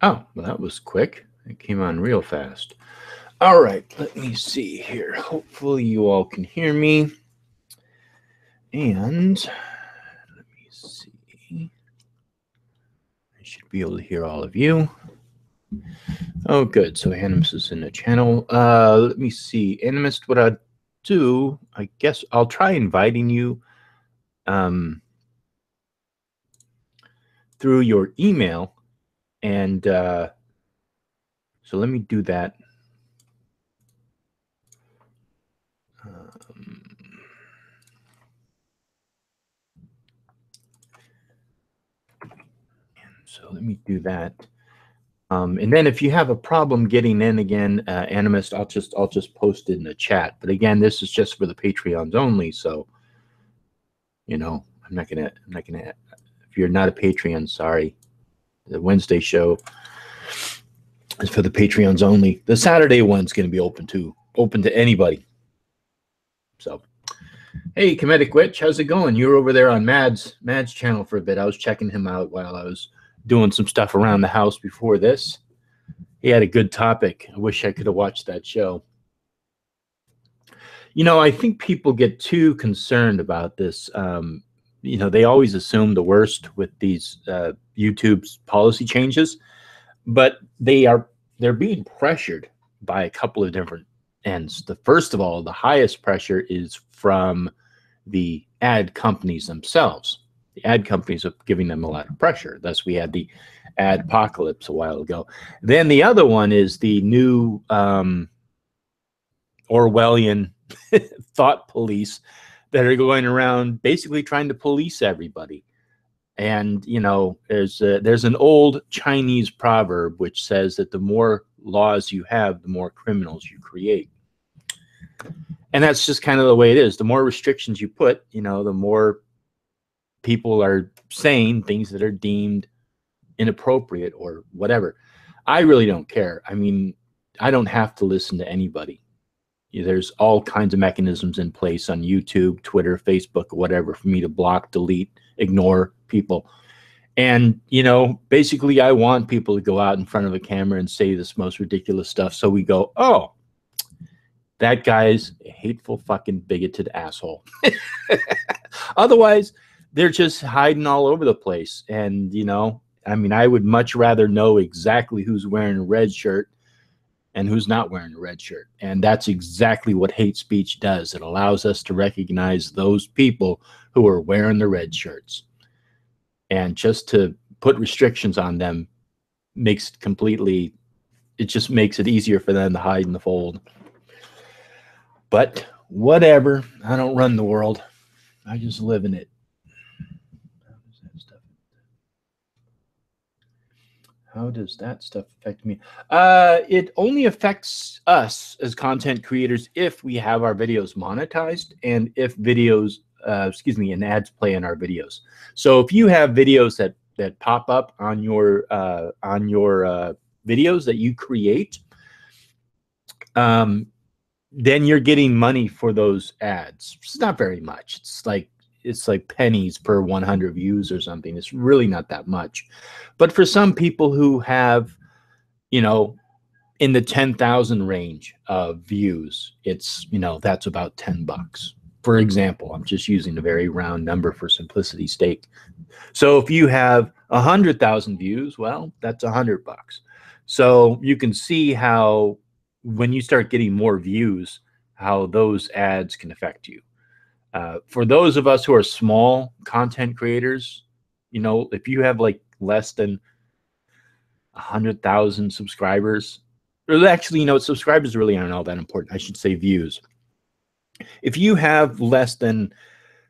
Oh, well, that was quick. It came on real fast. All right, let me see here. Hopefully you all can hear me. And let me see. I should be able to hear all of you. Oh, good. So Animus is in the channel. Let me see. Animus, what I'll do, I guess I'll try inviting you through your email. And so let me do that. So let me do that. And then if you have a problem getting in again, Animist, I'll just post it in the chat. But again, this is just for the Patreons only. So, you know, I'm not gonna. If you're not a Patreon, sorry. The Wednesday show is for the Patreons only. The Saturday one's going to be open to anybody. So, hey, Comedic Witch, how's it going? You were over there on Mad's channel for a bit. I was checking him out while I was doing some stuff around the house before this. He had a good topic. I wish I could have watched that show. You know, I think people get too concerned about this. You know, they always assume the worst with these YouTube's policy changes, but they're being pressured by a couple of different ends. First of all, the highest pressure is from the ad companies themselves. The ad companies are giving them a lot of pressure. Thus, we had the ad apocalypse a while ago. Then the other one is the new Orwellian thought police that are going around basically trying to police everybody. And, you know, there's an old Chinese proverb which says that the more laws you have, the more criminals you create. And that's just kind of the way it is. The more restrictions you put, you know, the more people are saying things that are deemed inappropriate or whatever. I really don't care. I mean, I don't have to listen to anybody. There's all kinds of mechanisms in place on YouTube, Twitter, Facebook, whatever, for me to block, delete, ignore people. And, you know, basically I want people to go out in front of a camera and say this most ridiculous stuff. So we go, oh, that guy's a hateful, fucking bigoted asshole. Otherwise, they're just hiding all over the place. And, you know, I mean, I would much rather know exactly who's wearing a red shirt and who's not wearing a red shirt. And that's exactly what hate speech does. It allows us to recognize those people who are wearing the red shirts. And just to put restrictions on them it just makes it easier for them to hide in the fold. But whatever, I don't run the world. I just live in it. How does that stuff affect me? It only affects us as content creators if we have our videos monetized and if videos, and ads play in our videos. So if you have videos that pop up on your videos that you create, then you're getting money for those ads. It's not very much. It's like pennies per 100 views or something. It's really not that much. But for some people who have, you know, in the 10,000 range of views, it's, you know, that's about $10. For example, I'm just using a very round number for simplicity's sake. So if you have 100,000 views, well, that's $100. So you can see how when you start getting more views, how those ads can affect you. For those of us who are small content creators, you know, if you have like less than 100,000 subscribers, or actually, you know, subscribers really aren't all that important. I should say views. If you have less than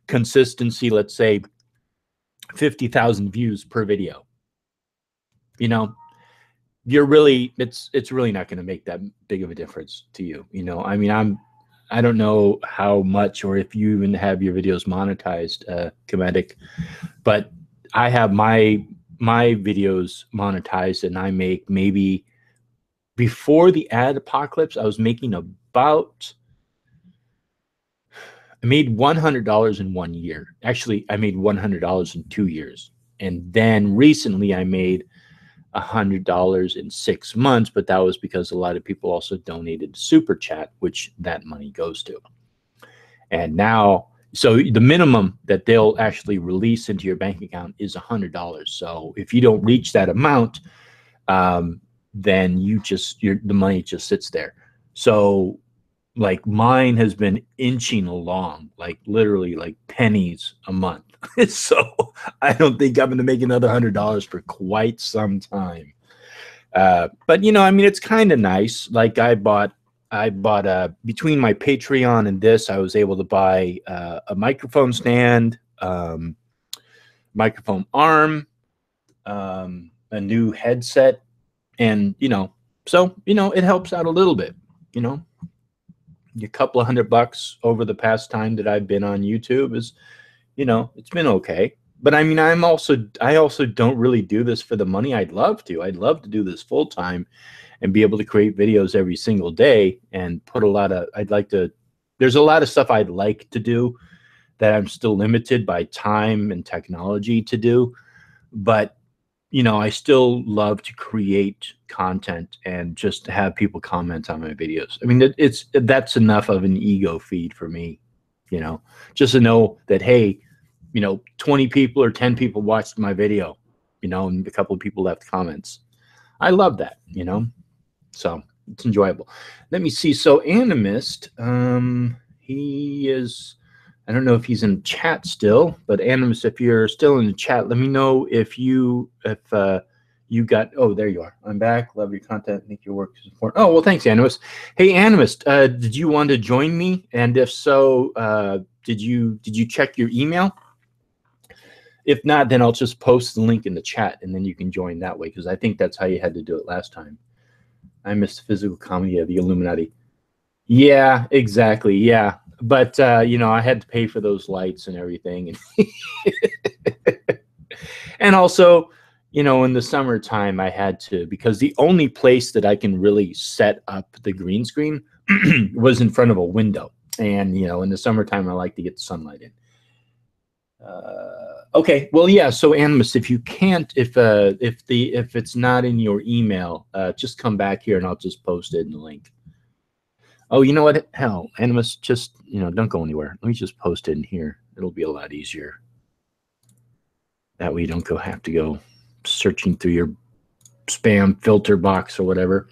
consistency, let's say 50,000 views per video, you know, you're really, it's really not going to make that big of a difference to you. You know, I mean, I don't know how much or if you even have your videos monetized, Comedic, but I have my videos monetized, and I make maybe, before the ad apocalypse, I was making about, I made $100 in 1 year. Actually, I made $100 in 2 years. And then recently I made $100 in 6 months, but that was because a lot of people also donated to Super Chat, which that money goes to. And now, so the minimum that they'll actually release into your bank account is $100. So if you don't reach that amount, then the money just sits there. So like mine has been inching along, like literally like pennies a month. So I don't think I'm going to make another $100 for quite some time. But you know, I mean, it's kind of nice. Like I bought between my Patreon and this, I was able to buy a microphone stand, microphone arm, a new headset, and you know, so you know, it helps out a little bit. You know, a couple of $100 over the past time that I've been on YouTube is, you know, it's been okay. But I mean, I also don't really do this for the money. I'd love to do this full time and be able to create videos every single day and put there's a lot of stuff I'd like to do that I'm still limited by time and technology to do. But, you know, I still love to create content and just have people comment on my videos. I mean, that's enough of an ego feed for me, you know, just to know that, hey, you know, 20 people or 10 people watched my video, you know, and a couple of people left comments. I love that, you know, so it's enjoyable. Let me see. So Animist, he is, I don't know if he's in chat still, but Animist, if you're still in the chat, let me know if you got, oh, there you are. I'm back. Love your content. Make your work support. Oh, well, thanks, Animist. Hey, Animist, did you want to join me? And if so, did you check your email? If not, then I'll just post the link in the chat, and then you can join that way, because I think that's how you had to do it last time. I missed the physical comedy of the Illuminati. Yeah, exactly. Yeah. But, you know, I had to pay for those lights and everything. And also, you know, in the summertime, I had to, because the only place that I can really set up the green screen was in front of a window. And, you know, in the summertime, I like to get the sunlight in. Okay, well, yeah. So, Animus, if you can't, if it's not in your email, just come back here and I'll just post it in the link. Oh, you know what? Hell, Animus, just, you know, don't go anywhere. Let me just post it in here. It'll be a lot easier. That way you don't have to go searching through your spam filter box or whatever.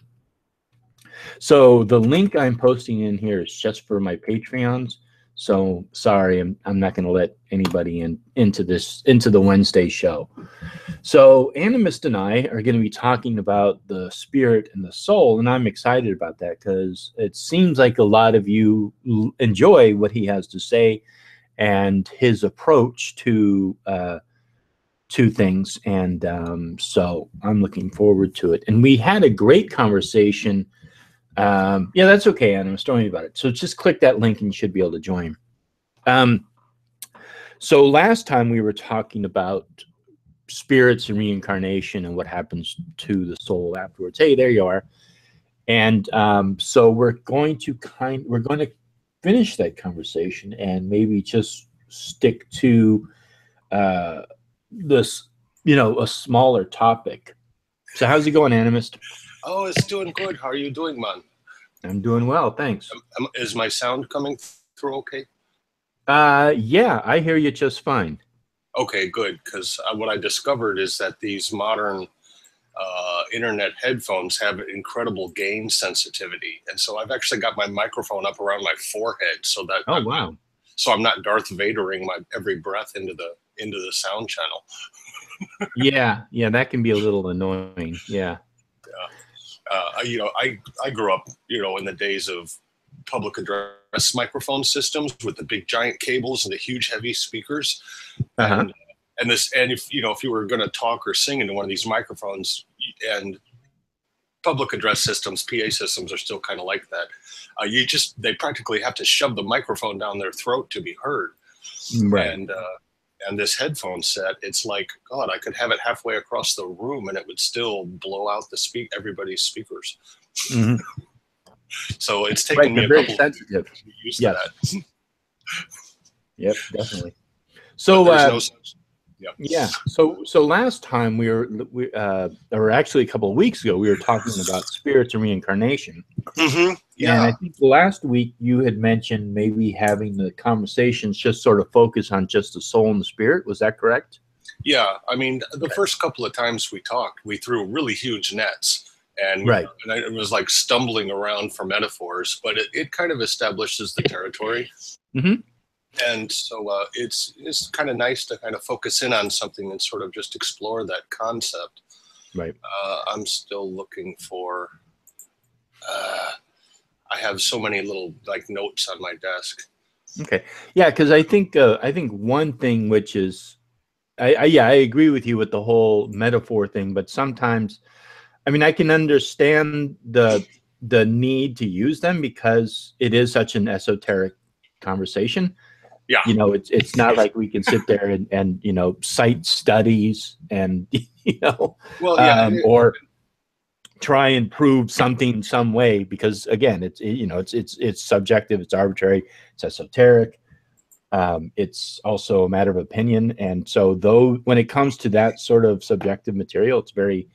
So the link I'm posting in here is just for my Patreons. So sorry, I'm not going to let anybody into the Wednesday show. So Animist and I are going to be talking about the spirit and the soul, and I'm excited about that because it seems like a lot of you enjoy what he has to say and his approach to things, and so I'm looking forward to it. And we had a great conversation. Yeah, that's okay, Animist. Don't worry about it. So just click that link and you should be able to join. So last time we were talking about spirits and reincarnation and what happens to the soul afterwards. Hey, there you are. And so we're going to finish that conversation and maybe just stick to this, you know, a smaller topic. So how's it going, Animist? Oh, it's doing good. How are you doing, man? I'm doing well, thanks. Is my sound coming through okay? Yeah, I hear you just fine. Okay, good, because what I discovered is that these modern internet headphones have incredible gain sensitivity, and so I've actually got my microphone up around my forehead so that wow. So I'm not Darth Vadering my every breath into the sound channel. yeah, that can be a little annoying. Yeah. You know, I grew up, you know, in the days of public address microphone systems with the big giant cables and the huge heavy speakers. And if you know, if you were going to talk or sing into one of these microphones, and public address systems, PA systems are still kind of like that. They practically have to shove the microphone down their throat to be heard. Right. And this headphone set, it's like, God, I could have it halfway across the room and it would still blow out everybody's speakers. Mm-hmm. So it's taken me a couple of years to get used to that. Yep, definitely. So Yeah. Yeah. So last time or actually a couple of weeks ago, we were talking about spirits and reincarnation. And Yeah. I think last week you had mentioned maybe having the conversations just sort of focus on just the soul and the spirit. Was that correct? Yeah. I mean, the first couple of times we talked, we threw really huge nets, and, Right. and it was like stumbling around for metaphors, but it kind of establishes the territory. Mm-hmm. And so it's kind of nice to kind of focus in on something and sort of just explore that concept. Right. I'm still looking for. I have so many little like notes on my desk. Okay. Yeah, because I think one thing which is I agree with you with the whole metaphor thing, but sometimes I mean I can understand the need to use them because it is such an esoteric conversation. Yeah. You know, it's not like we can sit there and you know cite studies and you know Well, yeah. or try and prove something some way because again you know it's subjective, it's arbitrary, it's esoteric. It's also a matter of opinion, and so though when it comes to that sort of subjective material, it's very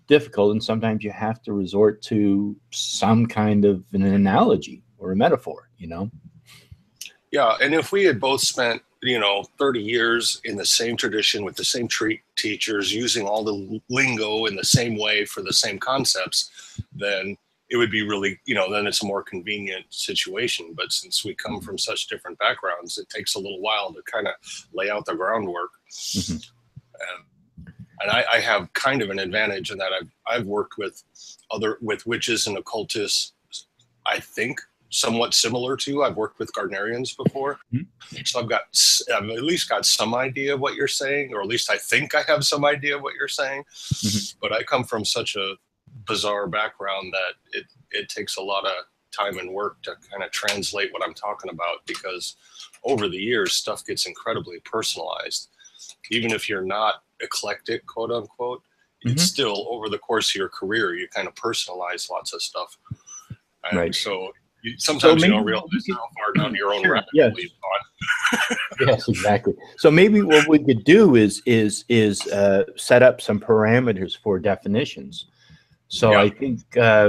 difficult, and sometimes you have to resort to some kind of an analogy or a metaphor, you know. Yeah, and if we had both spent, 30 years in the same tradition with the same teachers, using all the lingo in the same way for the same concepts, then it would be really, then it's a more convenient situation. But since we come from such different backgrounds, it takes a little while to kind of lay out the groundwork. Mm-hmm. And I have kind of an advantage in that I've worked with witches and occultists, I think, somewhat similar to. I've worked with Gardnerians before, so I've at least got some idea of what you're saying, or at least I think I have some idea of what you're saying. But I come from such a bizarre background that it takes a lot of time and work to kind of translate what I'm talking about, because over the years stuff gets incredibly personalized. Even if you're not eclectic, quote unquote, it's still over the course of your career you kind of personalize lots of stuff, and Right. so sometimes you don't realize how far down your own rabbit hole you've gone. Yes, exactly. So maybe what we could do is set up some parameters for definitions. So Yeah. I think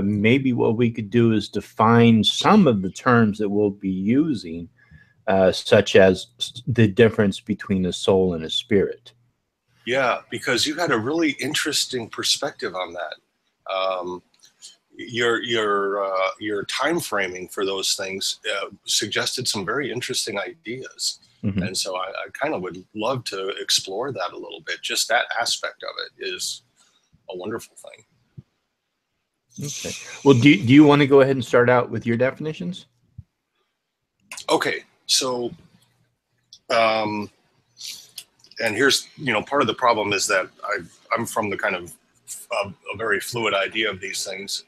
maybe what we could do is define some of the terms that we'll be using, such as the difference between a soul and a spirit. Yeah, because you had a really interesting perspective on that. Your time framing for those things suggested some very interesting ideas. And so I kind of would love to explore that a little bit. Just that aspect of it is a wonderful thing. Okay. Well, do you want to go ahead and start out with your definitions? Okay. So, and here's, part of the problem is that I'm from the kind of a very fluid idea of these things.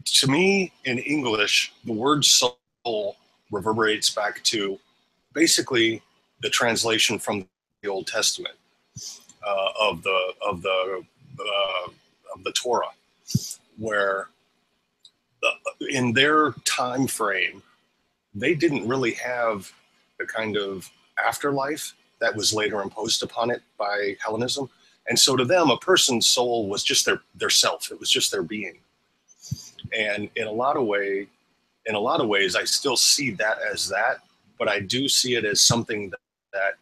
To me, in English, the word soul reverberates back to basically the translation from the Old Testament of the Torah, where in their time frame they didn't really have the kind of afterlife that was later imposed upon it by Hellenism, and so to them, a person's soul was just their self. It was just their being, and in a lot of ways, I still see that as that, but I do see it as something that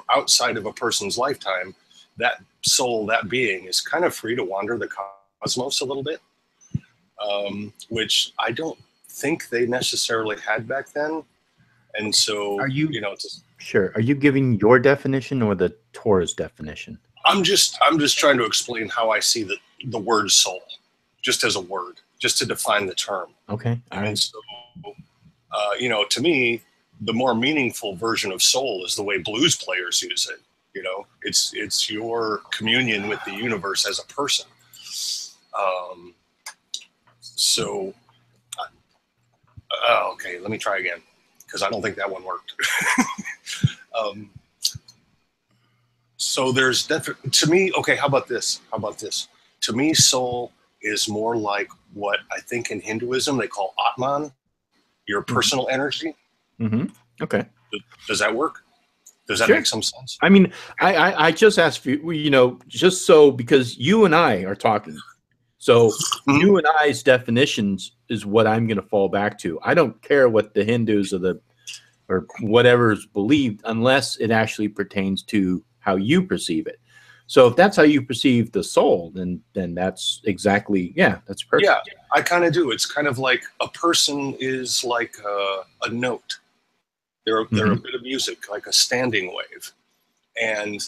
outside of a person's lifetime, that soul, that being, is kind of free to wander the cosmos a little bit, which I don't think they necessarily had back then. And so, are you sure? Are you giving your definition or the Torah's definition? I'm just trying to explain how I see the word soul, just as a word, just to define the term. Okay. All right. And so, to me, the more meaningful version of soul is the way blues players use it. It's your communion with the universe as a person. Okay, let me try again, because I don't think that one worked. So there's definitely, to me, okay, how about this? To me, soul is more like what I think in Hinduism they call Atman, your personal energy. Okay. Does that work? Does that Sure. make some sense? I mean, I just asked you, you know, just so because you and I are talking. So you and I's definitions is what I'm going to fall back to. I don't care what the Hindus or whatever's believed unless it actually pertains to how you perceive it. So if that's how you perceive the soul, then that's exactly, yeah, that's perfect. Yeah, I kind of do. It's kind of like a person is like a note. They're a bit of music, like a standing wave. And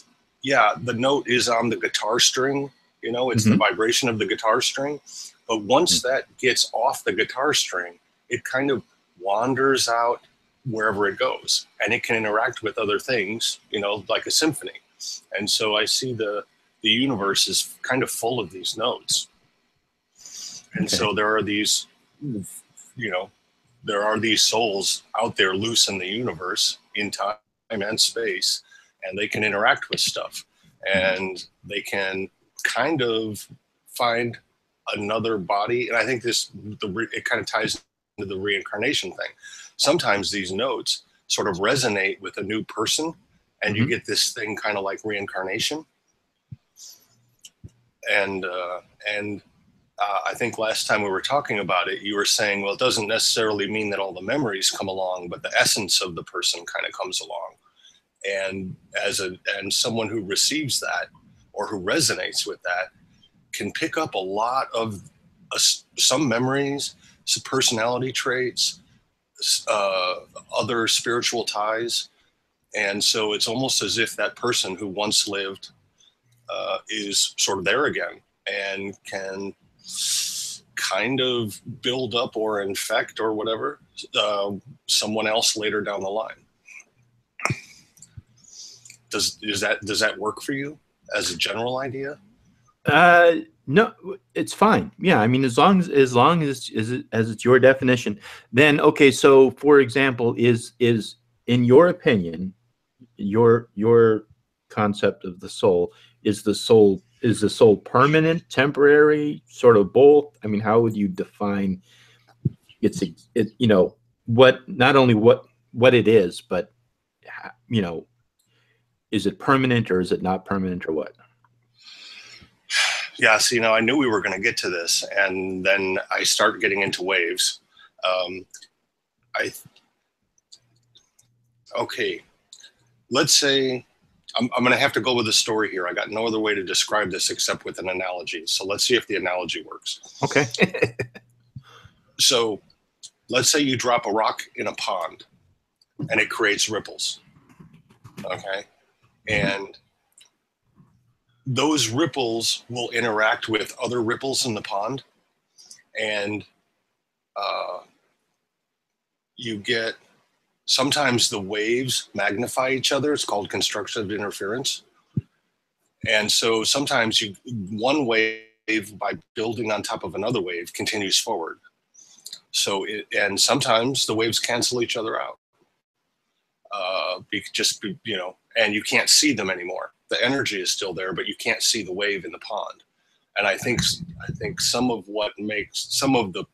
yeah, the note is on the guitar string, you know, it's the vibration of the guitar string. But once that gets off the guitar string, it kind of wanders out wherever it goes, and it can interact with other things, you know, like a symphony. And so I see the universe is kind of full of these notes. And so there are these, you know, there are these souls out there loose in the universe, in time and space, and they can interact with stuff, and they can kind of find another body. And I think it kind of ties into the reincarnation thing. Sometimes these notes sort of resonate with a new person, and you get this thing kind of like reincarnation. And I think last time we were talking about it, you were saying, well, it doesn't necessarily mean that all the memories come along, but the essence of the person kind of comes along. And and someone who receives that or who resonates with that can pick up a lot of some memories, some personality traits, other spiritual ties. And so it's almost as if that person who once lived is sort of there again and can kind of build up or infect or whatever someone else later down the line. Does that work for you as a general idea? No, it's fine. Yeah, I mean, as long as it's your definition, then okay. So, for example, is in your opinion, your concept of the soul, is the soul permanent, temporary, sort of both? I mean, how would you define it? You know, what not only what it is, but you know, is it permanent or is it not permanent or what? Yes, you know, I knew we were going to get to this, and then I start getting into waves. Okay, let's say I'm going to have to go with a story here. I got no other way to describe this except with an analogy. So let's see if the analogy works. Okay. So let's say you drop a rock in a pond and it creates ripples. Okay. And those ripples will interact with other ripples in the pond. And you get, sometimes the waves magnify each other. It's called constructive interference. And so sometimes one wave, by building on top of another wave, continues forward. So and sometimes the waves cancel each other out. You know, and you can't see them anymore. The energy is still there, but you can't see the wave in the pond. And I think some of what makes some of the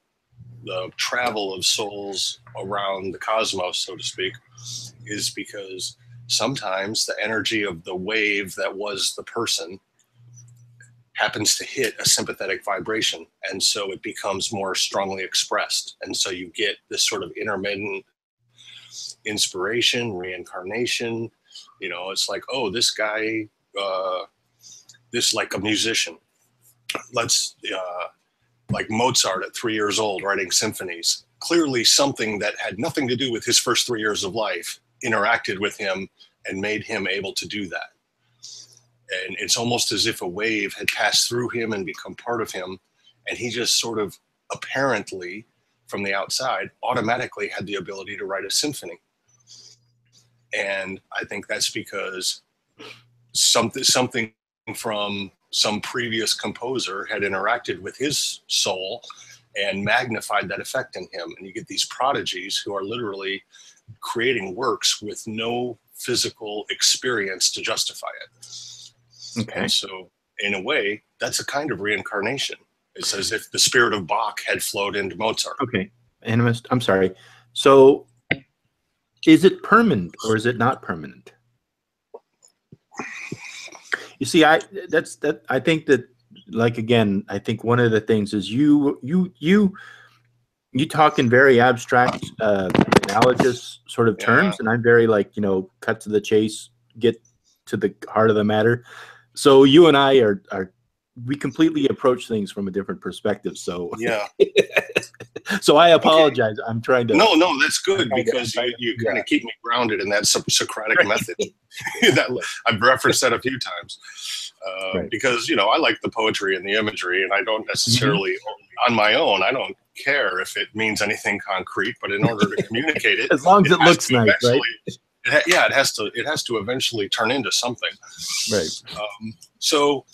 travel of souls around the cosmos, so to speak, is because sometimes the energy of the wave that was the person happens to hit a sympathetic vibration, and so it becomes more strongly expressed, and so you get this sort of intermittent inspiration, reincarnation. You know, it's like, oh, this guy, this, like a musician, like Mozart at 3 years old writing symphonies. Clearly something that had nothing to do with his first 3 years of life interacted with him and made him able to do that. And it's almost as if a wave had passed through him and become part of him, and he just sort of apparently from the outside automatically had the ability to write a symphony. And I think that's because something from some previous composer had interacted with his soul and magnified that effect in him. And you get these prodigies who are literally creating works with no physical experience to justify it. Okay. And so in a way, that's a kind of reincarnation. It's as if the spirit of Bach had flowed into Mozart. Okay. I'm sorry. So is it permanent or is it not permanent? You see, I think that, like, again, I think one of the things is you talk in very abstract, analogous sort of Yeah. terms, and I'm very, like, cut to the chase, get to the heart of the matter. So you and I we completely approach things from a different perspective. So Yeah. so I Okay. apologize. I'm trying to. No, that's good because I'm trying you to, kind yeah. of keep me grounded in that Socratic Right. method. That I've referenced that a few times Right. because I like the poetry and the imagery, and I don't necessarily on my own. I don't care if it means anything concrete, but in order to communicate it, As long as it looks nice, right? It has to eventually turn into something. Right. So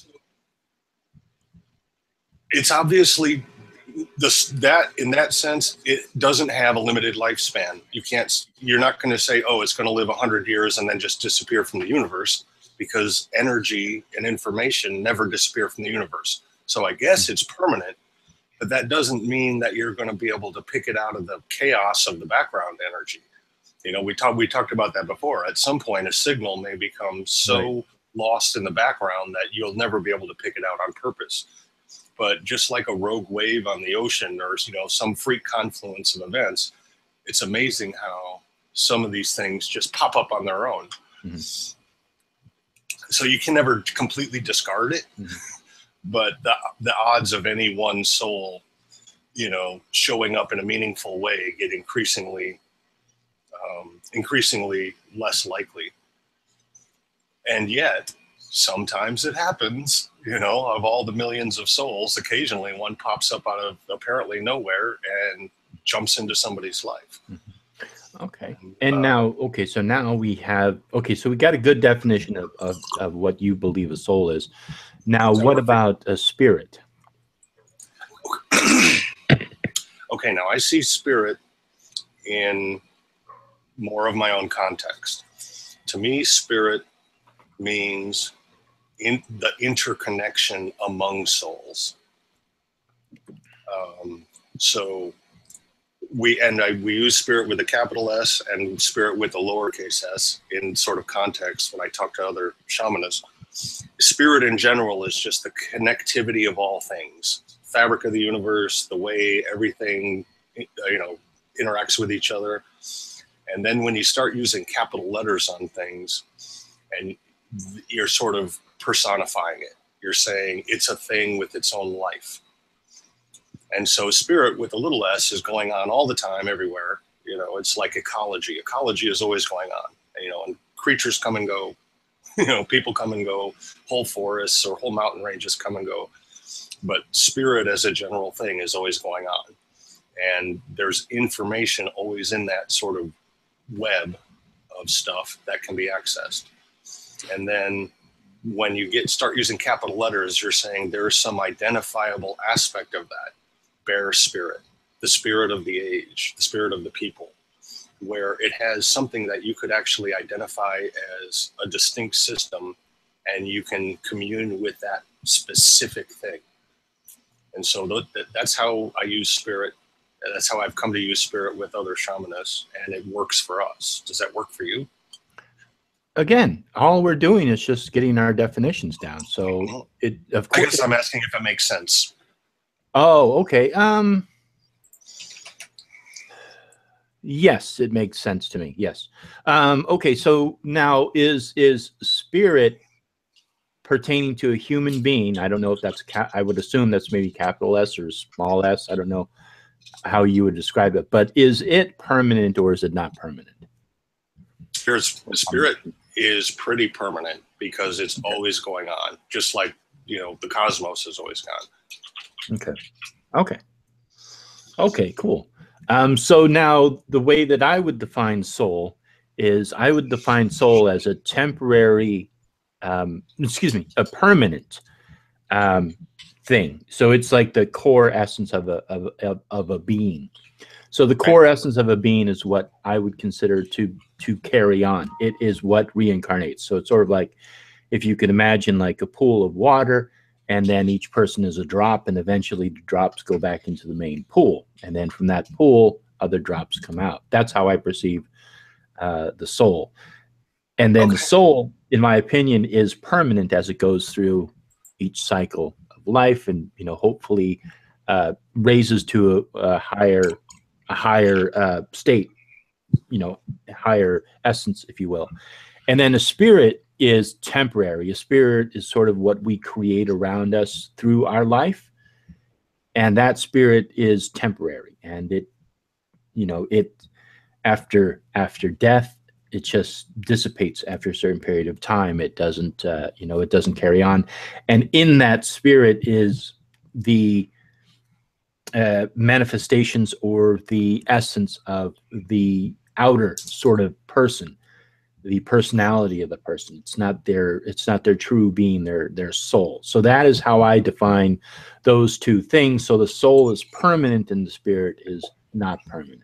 it's obviously that in that sense, it doesn't have a limited lifespan. You're not going to say, oh, it's going to live 100 years and then just disappear from the universe, because energy and information never disappear from the universe. So I guess it's permanent, but that doesn't mean that you're going to be able to pick it out of the chaos of the background energy. We talked about that before. At some point, a signal may become so lost in the background that you'll never be able to pick it out on purpose. But just like a rogue wave on the ocean, or some freak confluence of events, it's amazing how some of these things just pop up on their own. Mm-hmm. So you can never completely discard it, mm-hmm. but the odds of any one soul, showing up in a meaningful way get increasingly less likely. And yet, sometimes it happens, of all the millions of souls, occasionally one pops up out of apparently nowhere and jumps into somebody's life. Mm-hmm. Okay. And so we got a good definition of what you believe a soul is. Now, what about a spirit? Okay, now I see spirit in more of my own context. To me, spirit means in the interconnection among souls. So we use spirit with a capital S and spirit with a lowercase s in sort of context when I talk to other shamanists. Spirit in general is just the connectivity of all things, fabric of the universe, the way everything interacts with each other. And then when you start using capital letters on things, and you're sort of personifying it, you're saying it's a thing with its own life. And so spirit with a little s is going on all the time, everywhere. It's like ecology. Ecology is always going on, and creatures come and go, people come and go, whole forests or whole mountain ranges come and go. But spirit as a general thing is always going on. And there's information always in that sort of web of stuff that can be accessed. And then when you start using capital letters, you're saying there's some identifiable aspect of that. Bear spirit, the spirit of the age, the spirit of the people, where it has something that you could actually identify as a distinct system, and you can commune with that specific thing. And so that's how I use spirit. And that's how I've come to use spirit with other shamanists, and it works for us. Does that work for you? Again, all we're doing is just getting our definitions down. So of course, I guess I'm asking if it makes sense. Oh, okay. Yes, it makes sense to me. Yes. Okay. So now is spirit pertaining to a human being? I don't know if that's I would assume that's maybe capital S or small s. I don't know how you would describe it, but is it permanent or is it not permanent? Spirit is pretty permanent because it's always going on, just like the cosmos is always gone. Okay, cool. So now the way that I would define soul is I would define soul as a temporary, a permanent thing. So it's like the core essence of a being. So the core essence of a being is what I would consider to carry on. It is what reincarnates. So it's sort of like if you could imagine like a pool of water, and then each person is a drop, and eventually the drops go back into the main pool. And then from that pool, other drops come out. That's how I perceive the soul. And then the soul in my opinion, is permanent as it goes through each cycle of life, and hopefully raises to a higher state, a higher essence, if you will. And then a spirit is temporary. A spirit is sort of what we create around us through our life, and that spirit is temporary, and it after death, it just dissipates after a certain period of time. It doesn't it doesn't carry on, and in that spirit is the manifestations or the essence of the outer sort of person, the personality of the person. It's not their true being, their soul. So that is how I define those two things. So the soul is permanent and the spirit is not permanent.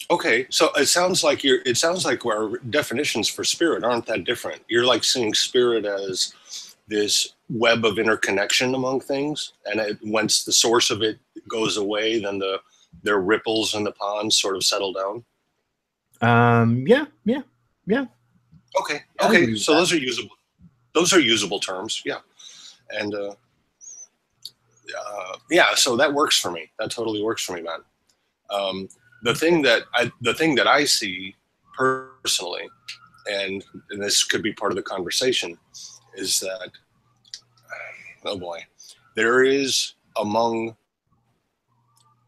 Okay, so it sounds like our definitions for spirit aren't that different. You're like seeing spirit as this web of interconnection among things, and once the source of it goes away, then their ripples in the pond sort of settle down. Yeah. Okay. So those are usable. Those are usable terms. Yeah, and yeah. So that works for me. That totally works for me, man. The thing that I see personally, and this could be part of the conversation, is that, oh boy, there is among,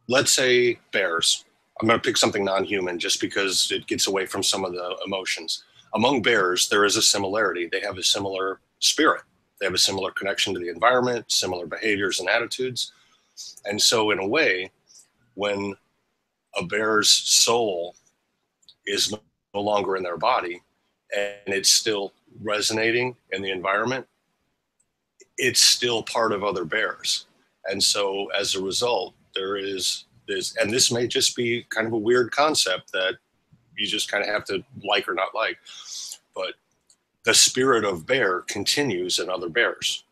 let's say, bears. I'm going to pick something non-human just because it gets away from some of the emotions. Among bears, there is a similarity. They have a similar spirit. They have a similar connection to the environment, similar behaviors and attitudes. And so in a way, when a bear's soul is no longer in their body and it's still resonating in the environment, it's still part of other bears. And so as a result, there is this, and this may just be kind of a weird concept that you just kind of have to like or not like, but the spirit of bear continues in other bears,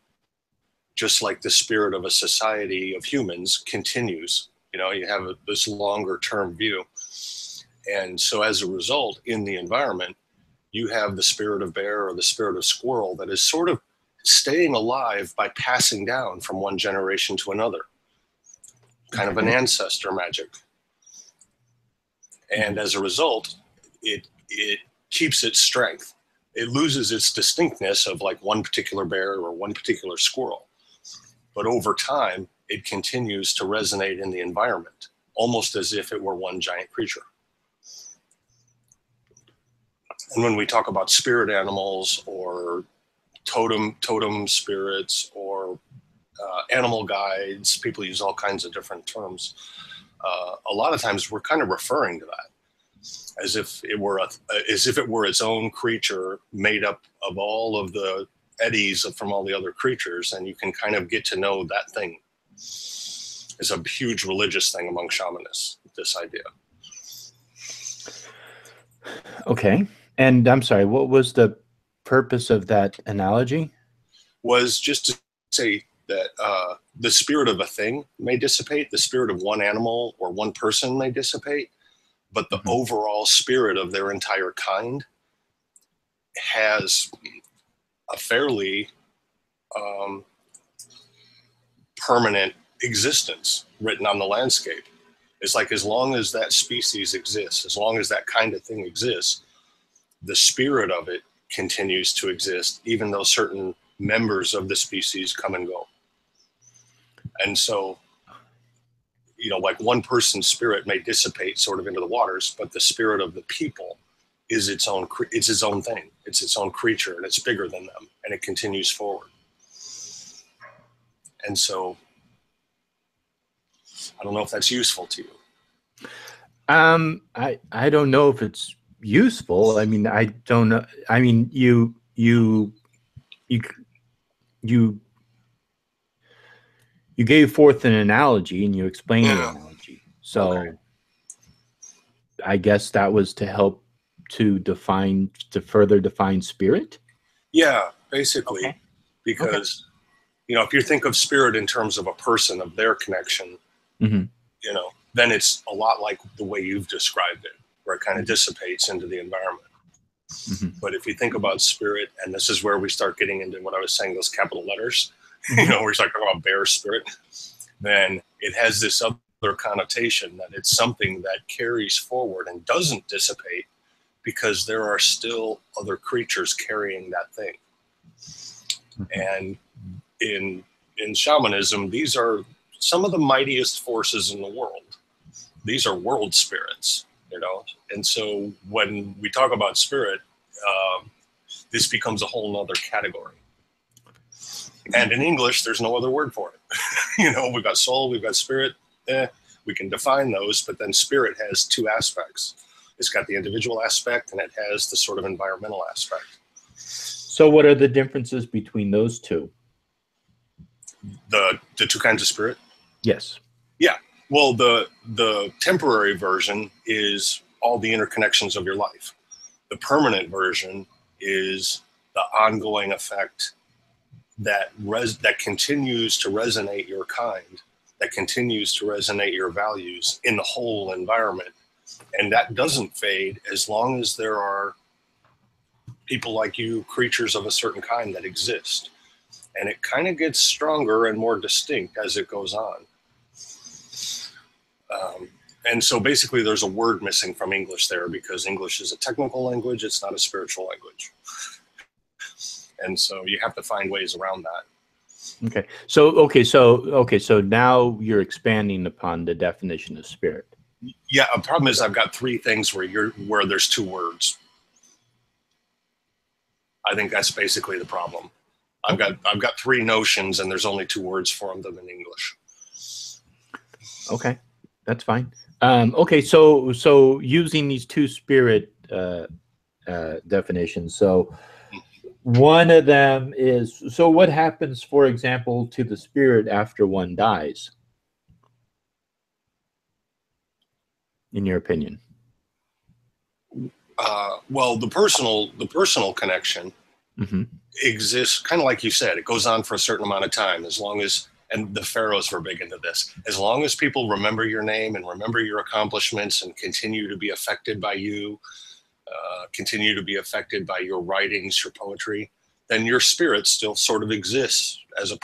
just like the spirit of a society of humans continues. You have this longer term view. And so as a result, in the environment, you have the spirit of bear or the spirit of squirrel that is sort of staying alive by passing down from one generation to another, kind of an ancestor magic. And as a result, it keeps its strength. It loses its distinctness of like one particular bear or one particular squirrel. But over time, it continues to resonate in the environment, almost as if it were one giant creature. And when we talk about spirit animals or totem spirits or animal guides, people use all kinds of different terms. A lot of times we're kind of referring to that as if it were its own creature made up of all of the eddies from all the other creatures, and you can kind of get to know that thing. It's a huge religious thing among shamanists, this idea. Okay. And I'm sorry, what was the purpose of that analogy? Was just to say that the spirit of a thing may dissipate, the spirit of one animal or one person may dissipate, but the overall spirit of their entire kind has a fairly permanent existence written on the landscape. It's like as long as that species exists, as long as that kind of thing exists, the spirit of it continues to exist, even though certain members of the species come and go. And so, like one person's spirit may dissipate sort of into the waters, but the spirit of the people is it's its own thing. It's its own creature, and it's bigger than them, and it continues forward. And so I don't know if that's useful to you. I don't know if it's useful. I mean, I don't know. I mean, you gave forth an analogy and you explained the analogy. So okay. I guess that was to help to further define spirit. Yeah, basically, okay. Because if you think of spirit in terms of a person, of their connection, then it's a lot like the way you've described it, where it kind of dissipates into the environment. But if you think about spirit, and this is where we start getting into what I was saying, those capital letters, you know, we start talking about bear spirit, then it has this other connotation that it's something that carries forward and doesn't dissipate, because there are still other creatures carrying that thing. And in shamanism, these are some of the mightiest forces in the world. These are world spirits, you know. And so when we talk about spirit, this becomes a whole nother category. And in English, there's no other word for it. You know, we've got soul, we've got spirit. We can define those, but then spirit has two aspects. It's got the individual aspect, and it has the sort of environmental aspect. So what are the differences between those two? The two kinds of spirit? Yes. Yeah. Well, the temporary version is all the interconnections of your life. The permanent version is the ongoing effect that continues to resonate your kind, that continues to resonate your values in the whole environment. And that doesn't fade as long as there are people like you, creatures of a certain kind that exist. And it kind of gets stronger and more distinct as it goes on. And so basically there's a word missing from English there, because English is a technical language. It's not a spiritual language. And so you have to find ways around that. Okay. So now you're expanding upon the definition of spirit. Yeah. A problem is I've got three things where there's two words. I think that's basically the problem. I've got three notions, and there's only two words for them in English. Okay, that's fine. Okay, so using these two spirit definitions. So one of them is, so what happens, for example, to the spirit after one dies, in your opinion? Well, the personal connection exists, kind of like you said. It goes on for a certain amount of time, as long as, and the pharaohs were big into this, as long as people remember your name and remember your accomplishments and continue to be affected by you, continue to be affected by your writings, your poetry, then your spirit still sort of exists as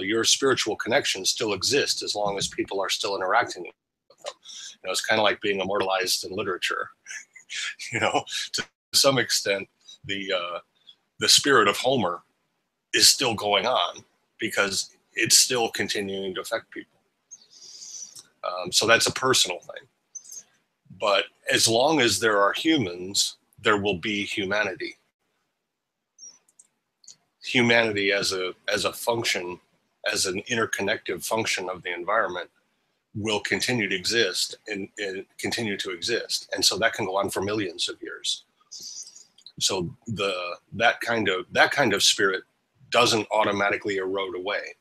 your spiritual connection still exists as long as people are still interacting with them. You know, it's kind of like being immortalized in literature. You know, to some extent, the spirit of Homer is still going on because it's still continuing to affect people. So that's a personal thing. But as long as there are humans, there will be humanity. Humanity as a function, as an interconnective function of the environment, will continue to exist and continue to exist. And so that can go on for millions of years. So that kind of spirit doesn't automatically erode away,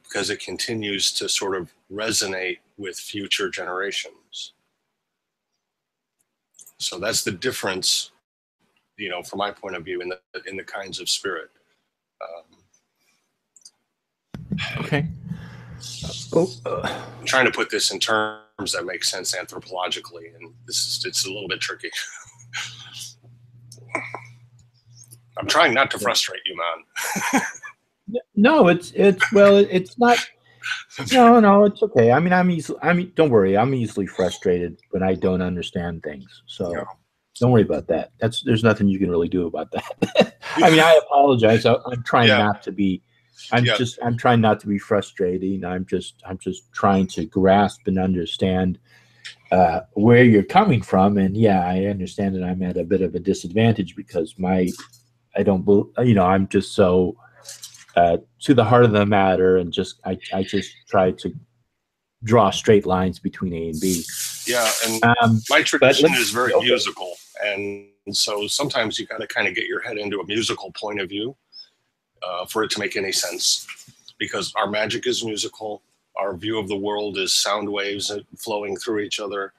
because it continues to sort of resonate with future generations. So that's the difference, you know, from my point of view, in the kinds of spirit. Okay. I'm trying to put this in terms that make sense anthropologically, and it's a little bit tricky. I'm trying not to frustrate you, man. No, it's not. No, it's okay. I mean, don't worry. I'm easily frustrated when I don't understand things. So don't worry about that. There's nothing you can really do about that. I mean, I apologize. I'm trying not to be. I'm trying not to be frustrating. I'm just trying to grasp and understand where you're coming from. And yeah, I understand that I'm at a bit of a disadvantage because I'm just so to the heart of the matter, and I just try to draw straight lines between A and B. Yeah, and my tradition is very musical, and so sometimes you got to kind of get your head into a musical point of view for it to make any sense, because our magic is musical. Our view of the world is sound waves flowing through each other,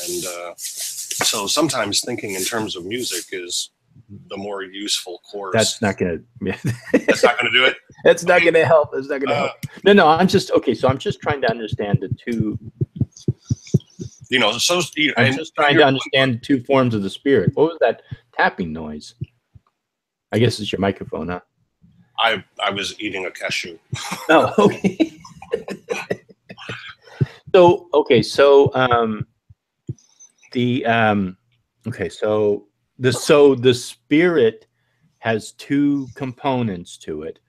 and so sometimes thinking in terms of music is the more useful course. That's not gonna. That's not gonna do it. That's not gonna help. It's not gonna help. No. I'm just trying to understand the two. You know, I'm just trying to understand the two forms of the spirit. What was that? tapping noise? I guess it's your microphone, huh? I was eating a cashew. Oh, okay. So okay, so the okay, so the spirit has two components to it.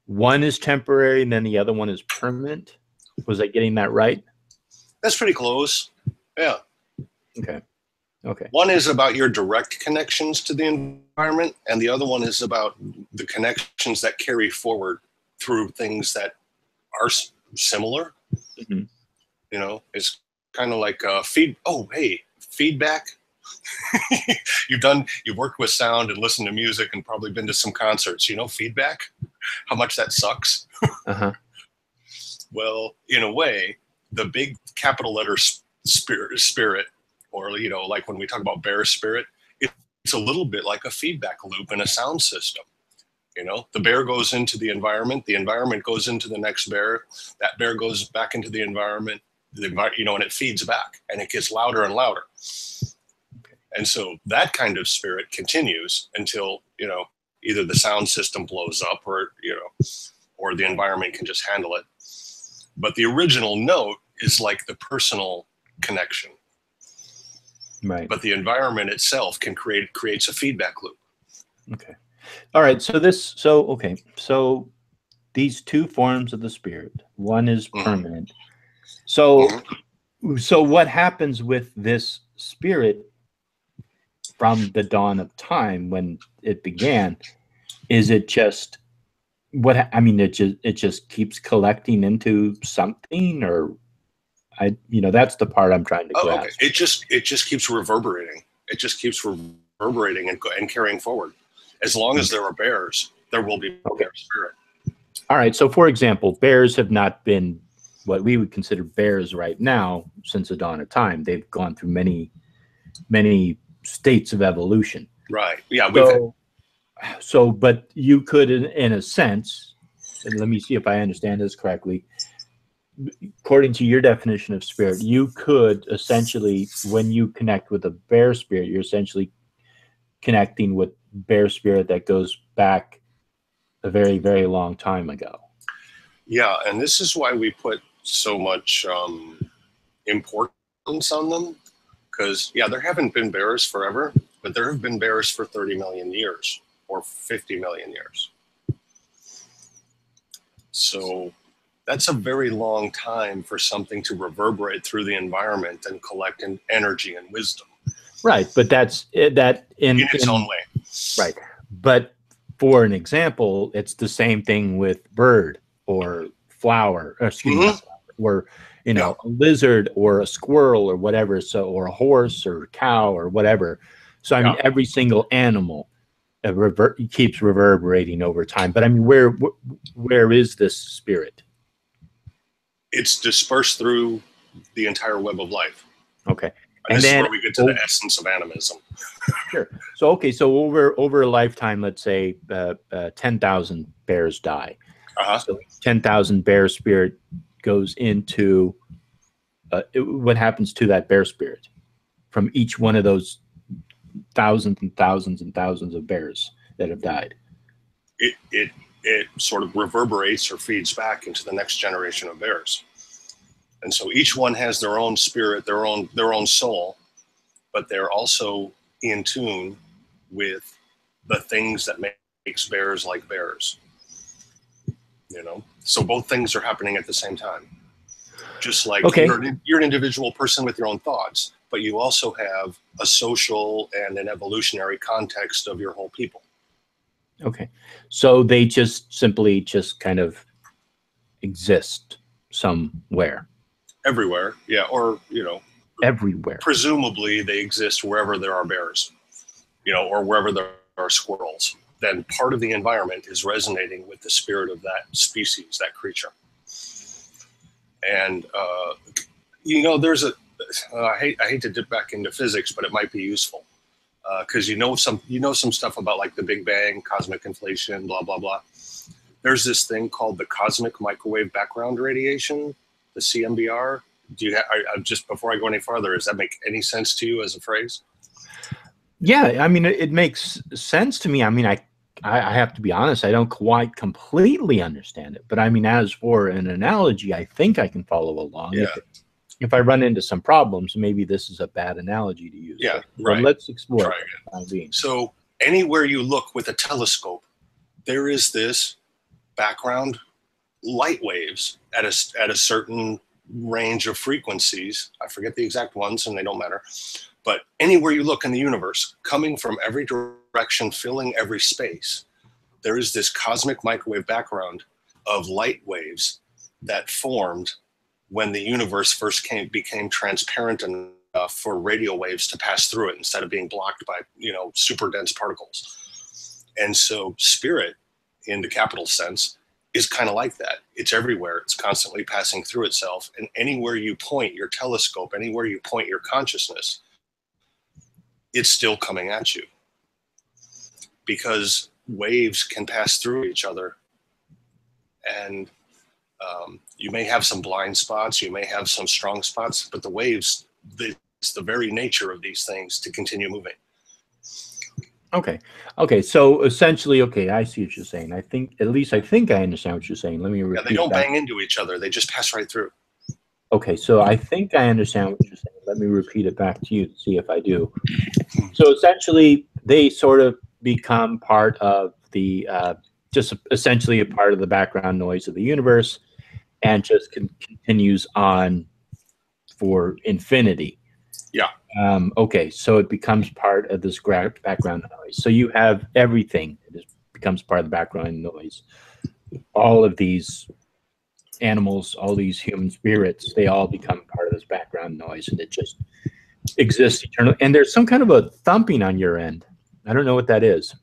One is temporary, and then the other one is permanent. Was I getting that right? That's pretty close. Yeah. Okay. Okay. One is about your direct connections to the environment, and the other one is about the connections that carry forward through things that are similar. Mm-hmm. You know, it's kind of like feedback. You've worked with sound and listened to music and probably been to some concerts. You know, feedback, how much that sucks. Uh-huh. Well, in a way, the big capital letter spirit, or, you know, like when we talk about bear spirit, it's a little bit like a feedback loop in a sound system. You know, the bear goes into the environment goes into the next bear, that bear goes back into the environment, you know, and it feeds back and it gets louder and louder. And so that kind of spirit continues until, you know, either the sound system blows up or, you know, or the environment can just handle it. But the original note is like the personal connection. Right. But the environment itself creates a feedback loop. Okay. All right. So these two forms of the spirit, one is permanent. Mm-hmm. So what happens with this spirit from the dawn of time when it began? Is it just it just keeps collecting into something, or that's the part I'm trying to grasp. Okay. It just keeps reverberating. It just keeps reverberating and carrying forward. As long as there are bears, there will be bear spirit. All right. So, for example, bears have not been what we would consider bears right now since the dawn of time. They've gone through many, many states of evolution. Right. Yeah. But you could, in a sense, and let me see if I understand this correctly. According to your definition of spirit, you could essentially, when you connect with a bear spirit, you're essentially connecting with bear spirit that goes back a very, very long time ago. Yeah, and this is why we put so much importance on them, because, yeah, there haven't been bears forever, but there have been bears for 30 million years or 50 million years. So that's a very long time for something to reverberate through the environment and collect energy and wisdom. Right, but that's that in its own way. Right, but for an example, it's the same thing with bird or flower, or excuse me, or a lizard or a squirrel or whatever. So, or a horse or a cow or whatever. So, I mean, every single animal keeps reverberating over time. But I mean, where is this spirit? It's dispersed through the entire web of life. Okay. And this is where we get to the essence of animism. Sure. So, okay. So over a lifetime, let's say 10,000 bears die. So 10,000 bear spirit goes into what happens to that bear spirit from each one of those thousands and thousands and thousands of bears that have died? It sort of reverberates or feeds back into the next generation of bears. And so each one has their own spirit, their own soul, but they're also in tune with the things that makes bears like bears. You know, so both things are happening at the same time. Just like you're an individual person with your own thoughts, but you also have a social and an evolutionary context of your whole people. Okay, so they just simply kind of exist somewhere. Everywhere, yeah, or everywhere. Presumably, they exist wherever there are bears, or wherever there are squirrels. Then part of the environment is resonating with the spirit of that species, that creature. And there's I hate to dip back into physics, but it might be useful because some stuff about like the Big Bang, cosmic inflation, blah blah blah. There's this thing called the cosmic microwave background radiation, the CMBR. Just before I go any farther, does that make any sense to you as a phrase? Yeah, I mean, it makes sense to me. I mean, I have to be honest, I don't quite completely understand it. But I mean, as for an analogy, I think I can follow along. Yeah. If I run into some problems, maybe this is a bad analogy to use. Yeah, But right. let's explore Try it for the time being. So anywhere you look with a telescope, there is this background light waves at a certain range of frequencies. I forget the exact ones, and they don't matter. But anywhere you look in the universe, coming from every direction, filling every space, there is this cosmic microwave background of light waves that formed when the universe first became transparent enough for radio waves to pass through it instead of being blocked by, super dense particles. And so spirit, in the capital sense, is kind of like that. It's everywhere. It's constantly passing through itself. And anywhere you point your telescope, anywhere you point your consciousness, it's still coming at you, because waves can pass through each other. And you may have some blind spots, you may have some strong spots, but the waves, it's the very nature of these things to continue moving. Okay. So essentially, okay, I see what you're saying. I think I understand what you're saying. Let me repeat. Yeah, they don't bang into each other. They just pass right through. Okay, so I think I understand what you're saying. Let me repeat it back to you to see if I do. So essentially, they sort of become part of the, just essentially a part of the background noise of the universe, and just continues on for infinity. Yeah. Okay, so it becomes part of this background noise. So you have everything that becomes part of the background noise. All of these animals, all these human spirits, they all become part of this background noise, and it just exists eternally. And there's some kind of a thumping on your end. I don't know what that is.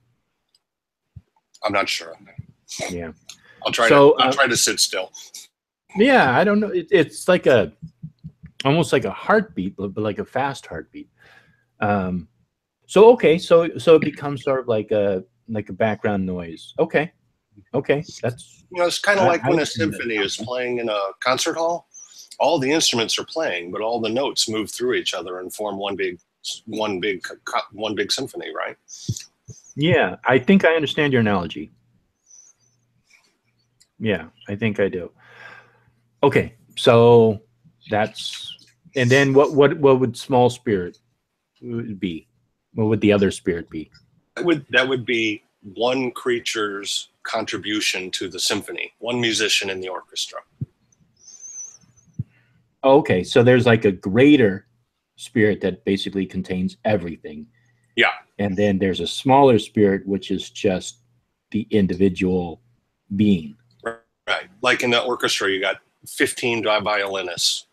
I'm not sure. Yeah. I'll try to sit still. Yeah, I don't know. It's like almost like a heartbeat, but like a fast heartbeat. So it becomes sort of like a background noise. Okay, that's it's kind of like when a symphony is playing in a concert hall. All the instruments are playing, but all the notes move through each other and form one big symphony, right? Yeah, I think I understand your analogy. Yeah, I think I do. Okay, so that's, and then what would small spirit be? What would the other spirit be? That would be one creature's contribution to the symphony, one musician in the orchestra. Okay, so there's like a greater spirit that basically contains everything. Yeah. And then there's a smaller spirit, which is just the individual being. Right. Like in the orchestra, you got 15 violinists.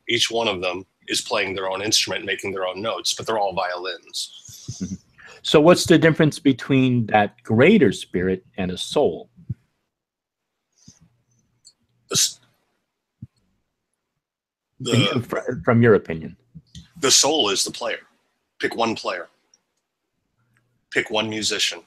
Each one of them is playing their own instrument, making their own notes, but they're all violins. Mm-hmm. So what's the difference between that greater spirit and a soul? From your opinion. The soul is the player. Pick one player. Pick one musician.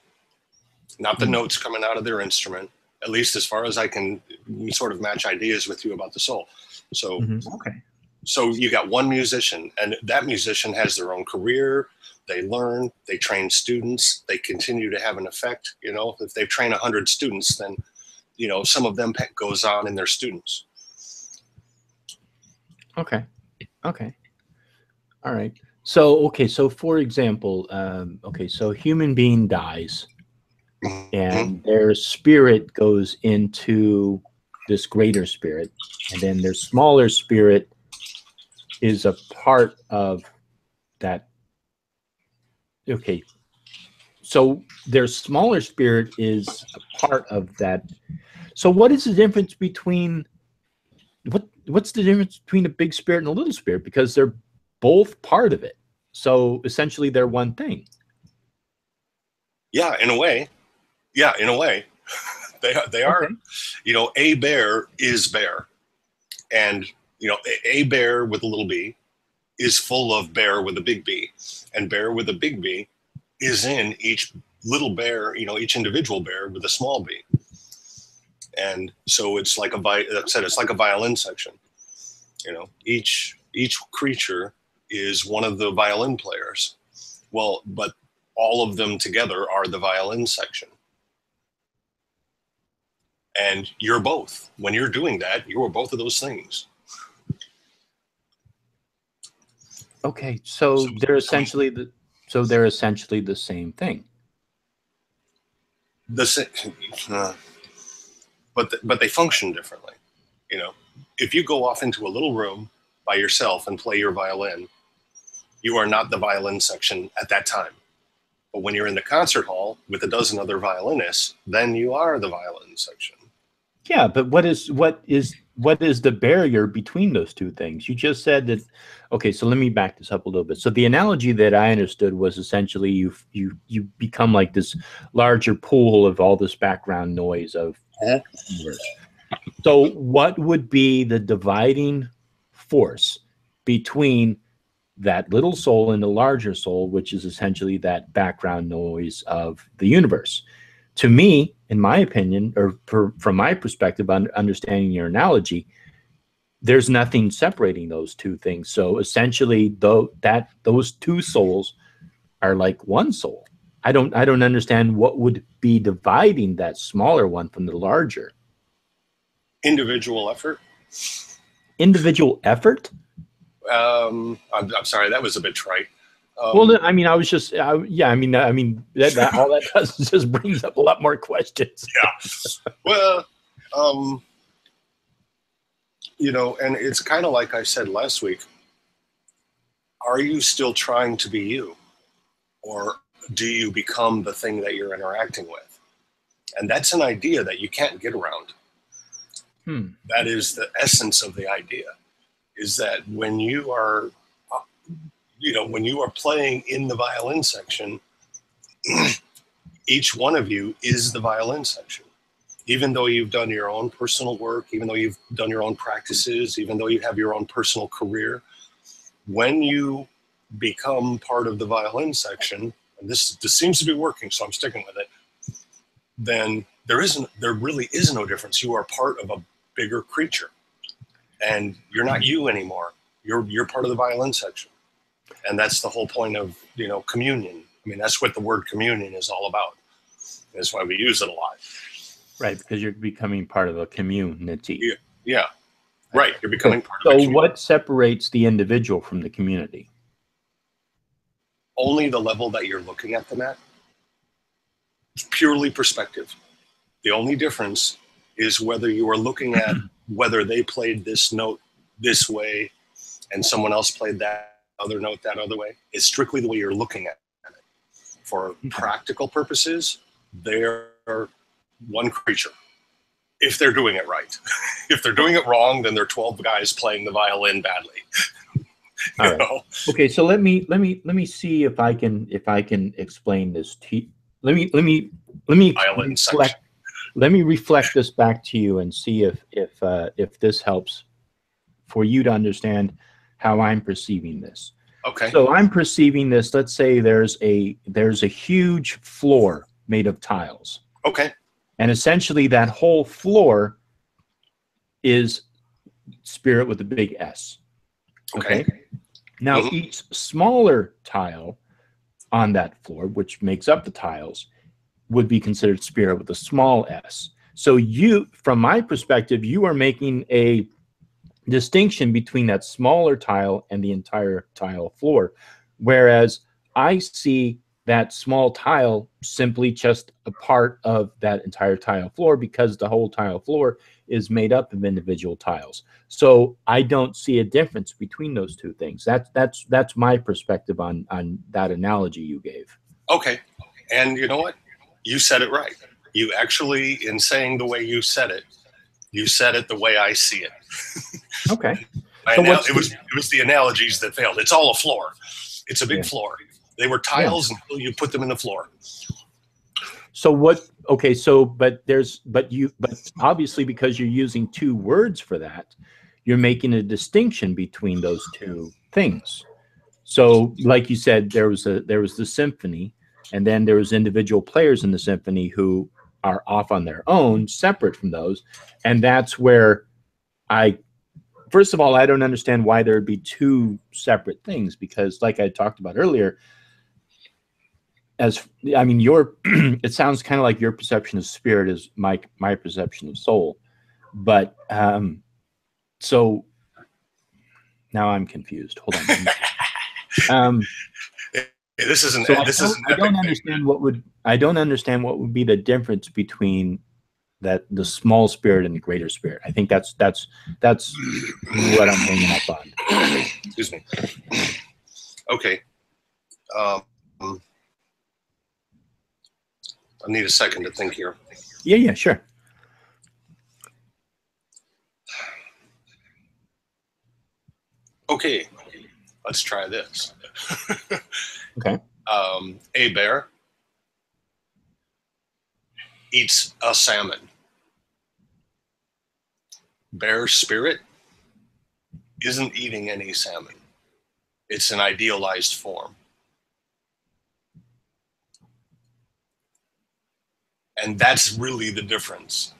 Not the notes coming out of their instrument, at least as far as I can sort of match ideas with you about the soul. So, okay. So you got one musician, and that musician has their own career. They learn, they train students, they continue to have an effect. If they train 100 students, then, some of them goes on in their students. Okay. All right. So, so for example, so a human being dies, and their spirit goes into this greater spirit, and then their smaller spirit is a part of that. Okay. So their smaller spirit is a part of that. So what is the difference between what's the difference between a big spirit and a little spirit? Because they're both part of it. So essentially they're one thing. Yeah, in a way. They are. Okay. A bear is bear. And, a bear with a little b is full of bear with a big B. And bear with a big B is in each little bear, each individual bear with a small b. And so it's like it's like a violin section. Each creature is one of the violin players. Well, but all of them together are the violin section. And you're both. When you're doing that, you are both of those things. Okay, so they're essentially the same thing. But they function differently. You know, if you go off into a little room by yourself and play your violin, you are not the violin section at that time. But when you're in the concert hall with a dozen other violinists, then you are the violin section. Yeah, but what is the barrier between those two things? You just said that. Okay, so let me back this up a little bit. So the analogy that I understood was essentially you become like this larger pool of all this background noise of the universe. So what would be the dividing force between that little soul and the larger soul, which is essentially that background noise of the universe? To me, in my opinion, or from my perspective, understanding your analogy, there's nothing separating those two things. So essentially, those two souls are like one soul. I don't understand what would be dividing that smaller one from the larger. Individual effort. Individual effort. I'm sorry, that was a bit trite. Well, I mean, I was just, yeah, I mean, that all that does is just brings up a lot more questions. Yeah. Well, you know, and it's kind of like I said last week. Are you still trying to be you? Or do you become the thing that you're interacting with? And that's an idea that you can't get around. That is the essence of the idea, is that when you are, when you are playing in the violin section, each one of you is the violin section. Even though you've done your own personal work, even though you've done your own practices, even though you have your own personal career, when you become part of the violin section, and this seems to be working, so I'm sticking with it, then there really is no difference. You are part of a bigger creature, and you're not you anymore. You're part of the violin section. And that's the whole point of, communion. I mean, that's what the word communion is all about. That's why we use it a lot. Right, because you're becoming part of a community. Yeah. Right, you're becoming part of a community. So what separates the individual from the community? Only the level that you're looking at them at. It's purely perspective. The only difference is whether you are looking at whether they played this note this way and someone else played that other note that other way. It's strictly the way you're looking at it. For practical purposes, they're one creature, if they're doing it right. If they're doing it wrong, then they're 12 guys playing the violin badly. All right. Okay, so let me see if I can explain this to you. Let me reflect this back to you and see if this helps for you to understand how I'm perceiving this. Okay. So I'm perceiving this. Let's say there's a huge floor made of tiles. Okay. And essentially that whole floor is spirit with a big S. Okay. Now each smaller tile on that floor, which makes up the tiles, would be considered spirit with a small s. So you, from my perspective, you are making a distinction between that smaller tile and the entire tile floor. Whereas I see that small tile simply just a part of that entire tile floor, because the whole tile floor is made up of individual tiles. So I don't see a difference between those two things. That's my perspective on that analogy you gave. Okay. And you know what? You said it right. You actually, in saying the way you said it the way I see it. Okay. It was the analogies that failed. It's all a floor. It's a big floor. They were tiles until you put them in the floor. So what? Okay. So, but obviously, because you're using two words for that, you're making a distinction between those two things. So, like you said, there was the symphony, and then there was individual players in the symphony who are off on their own, separate from those, and that's where first of all, I don't understand why there would be two separate things, because, like I talked about earlier, as I mean, your it sounds kind of like your perception of spirit is my perception of soul, but so now I'm confused. Hold on. This is an So this is an I don't epic understand thing. I don't understand what would be the difference between the small spirit and the greater spirit. I think that's what I'm hanging up on. Excuse me. Okay. I need a second to think here. Yeah, sure. Okay, let's try this. Okay. A bear eats a salmon. Bear spirit isn't eating any salmon. It's an idealized form. And that's really the difference.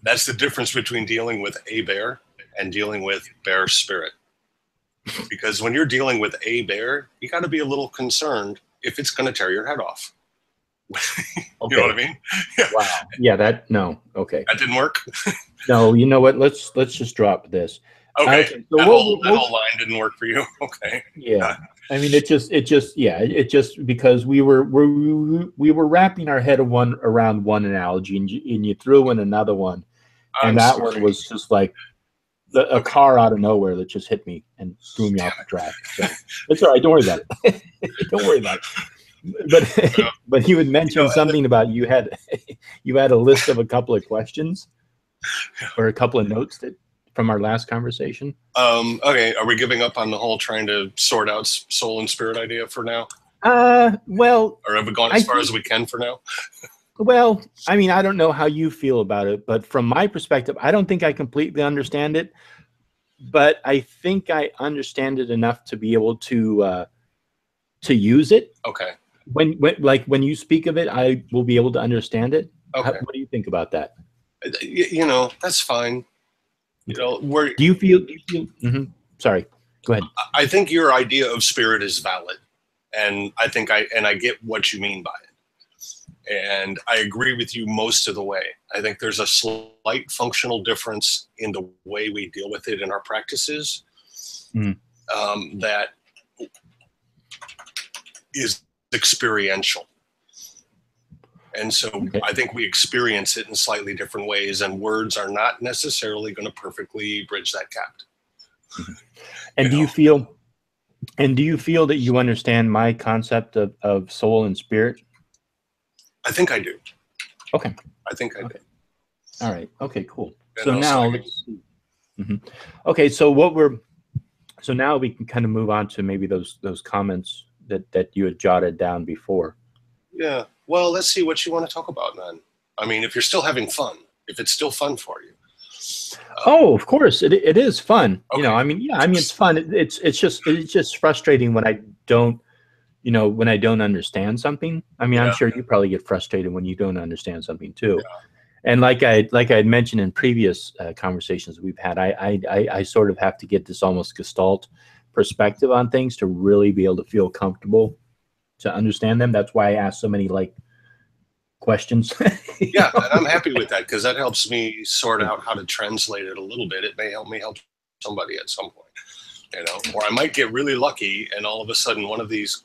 That's the difference between dealing with a bear and dealing with bear spirit. Because when you're dealing with a bear, you got to be a little concerned if it's going to tear your head off. Okay. You know what I mean? Wow. Yeah, no. Okay. That didn't work? No, you know what? Let's just drop this. Okay. So that whole line didn't work for you. Okay. Yeah. I mean, it just because we were wrapping our head around one analogy, and you threw in another one, and that one was just like a car out of nowhere that just hit me and threw me off the track. So it's all right. Don't worry about it. Don't worry about it. But you had mentioned something about you had a list of a couple of questions or a couple of notes from our last conversation. Okay, are we giving up on the whole trying to sort out soul and spirit idea for now? Well, or have we gone as far as we can for now? Well, I mean, I don't know how you feel about it, but from my perspective, I don't think I completely understand it, but I think I understand it enough to be able to use it. Okay. When you speak of it, I will be able to understand it. Okay. What do you think about that? You know, that's fine. You know, do you feel mm-hmm. Sorry, go ahead. I think your idea of spirit is valid, and I think I get what you mean by it. And I agree with you most of the way. I think there's a slight functional difference in the way we deal with it in our practices that is experiential. And so I think we experience it in slightly different ways, and words are not necessarily going to perfectly bridge that gap. And do you feel that you understand my concept of soul and spirit? I think I do. Okay. I think I do. All right. Okay, cool. So now let's see. Okay, so so now we can kind of move on to maybe those comments that you had jotted down before. Yeah. Well, let's see what you want to talk about, man. I mean, if you're still having fun, if it's still fun for you. Oh, of course, it is fun. Okay. You know, I mean, yeah, I mean, it's fun. It's just frustrating when I don't, when I don't understand something. I mean, I'm sure you probably get frustrated when you don't understand something too. Yeah. And like I had mentioned in previous conversations we've had, I sort of have to get this almost Gestalt perspective on things to really be able to feel comfortable to understand them. That's why I ask so many questions. Yeah, and I'm happy with that because that helps me sort out how to translate it a little bit. It may help me help somebody at some point, or I might get really lucky and all of a sudden one of these,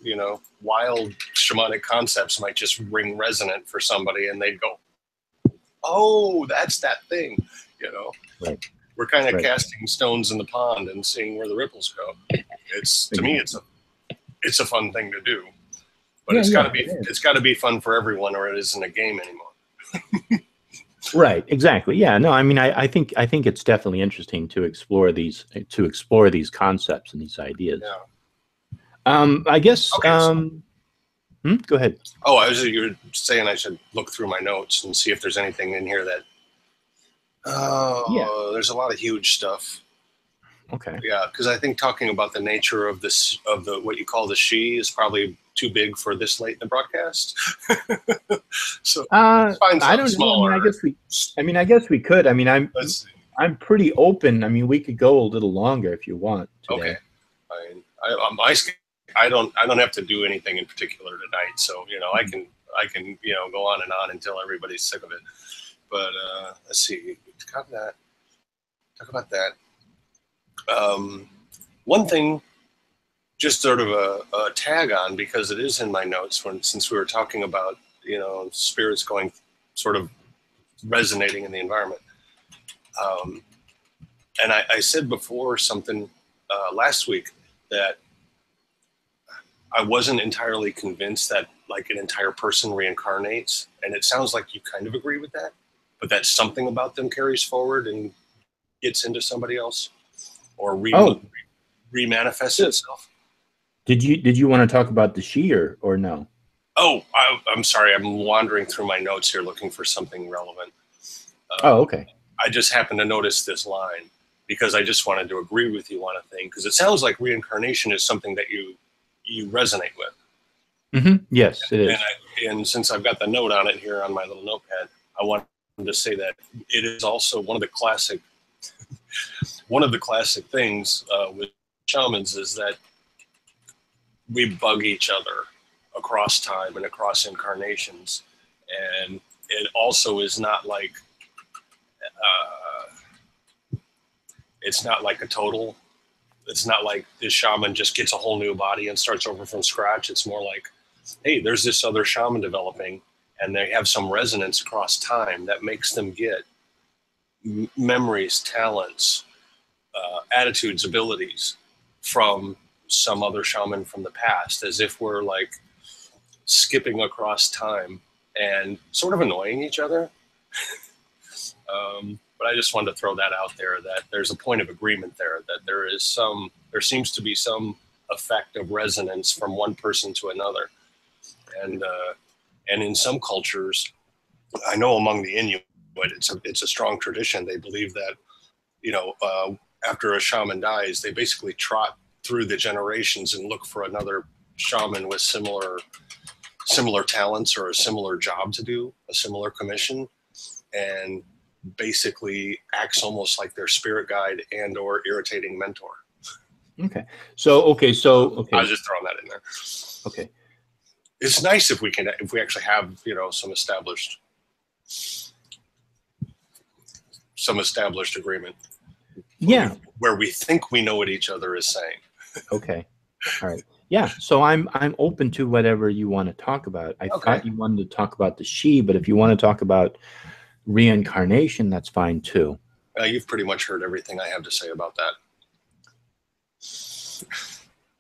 wild shamanic concepts might just ring resonant for somebody and they'd go, oh, that's that thing, Right. We're kind of casting stones in the pond and seeing where the ripples go. To me, it's a fun thing to do. But it's got to be fun for everyone, or it isn't a game anymore. Right. Exactly. Yeah. No. I mean, I think it's definitely interesting to explore these concepts and these ideas. Yeah. I guess. Okay, go ahead. Oh, you were saying I should look through my notes and see if there's anything in here that. There's a lot of huge stuff. Okay. Yeah, because I think talking about the nature of the what you call the she is probably too big for this late in the broadcast. So I don't know. I guess we could. I mean, I'm pretty open. I mean, we could go a little longer if you want today. Okay. My I don't have to do anything in particular tonight. So, I can, go on and on until everybody's sick of it. But let's see, talk about that. One thing, just sort of a tag on, because it is in my notes since we were talking about, spirits going sort of resonating in the environment. And I said before something last week that I wasn't entirely convinced that like an entire person reincarnates. And it sounds like you kind of agree with that, but that something about them carries forward and gets into somebody else or remanifests itself. Did you want to talk about the she or no? Oh, I'm sorry. I'm wandering through my notes here looking for something relevant. Okay. I just happened to notice this line because I just wanted to agree with you on a thing, because it sounds like reincarnation is something that you resonate with. Mm-hmm. Yes, it is. And since I've got the note on it here on my little notepad, I wanted to say that it is also one of the classic things with shamans is that we bug each other across time and across incarnations. And it also is not like, it's not like a total. It's not like this shaman just gets a whole new body and starts over from scratch. It's more like, hey, there's this other shaman developing, and they have some resonance across time that makes them get memories, talents, attitudes, abilities from some other shaman from the past, as if we're like skipping across time and sort of annoying each other. But I just wanted to throw that out there, that there's a point of agreement there, that there seems to be some effect of resonance from one person to another. And in some cultures, I know among the Inuit, it's a strong tradition. They believe that, after a shaman dies, they basically trot through the generations and look for another shaman with similar talents or a similar job to do, a similar commission, and basically acts almost like their spirit guide and or irritating mentor. Okay. So I was just throwing that in there. Okay. It's nice if we actually have, some established agreement. Yeah. Where we think we know what each other is saying. Okay. All right. Yeah. So I'm open to whatever you want to talk about. I thought you wanted to talk about the she, but if you want to talk about reincarnation, that's fine too. You've pretty much heard everything I have to say about that,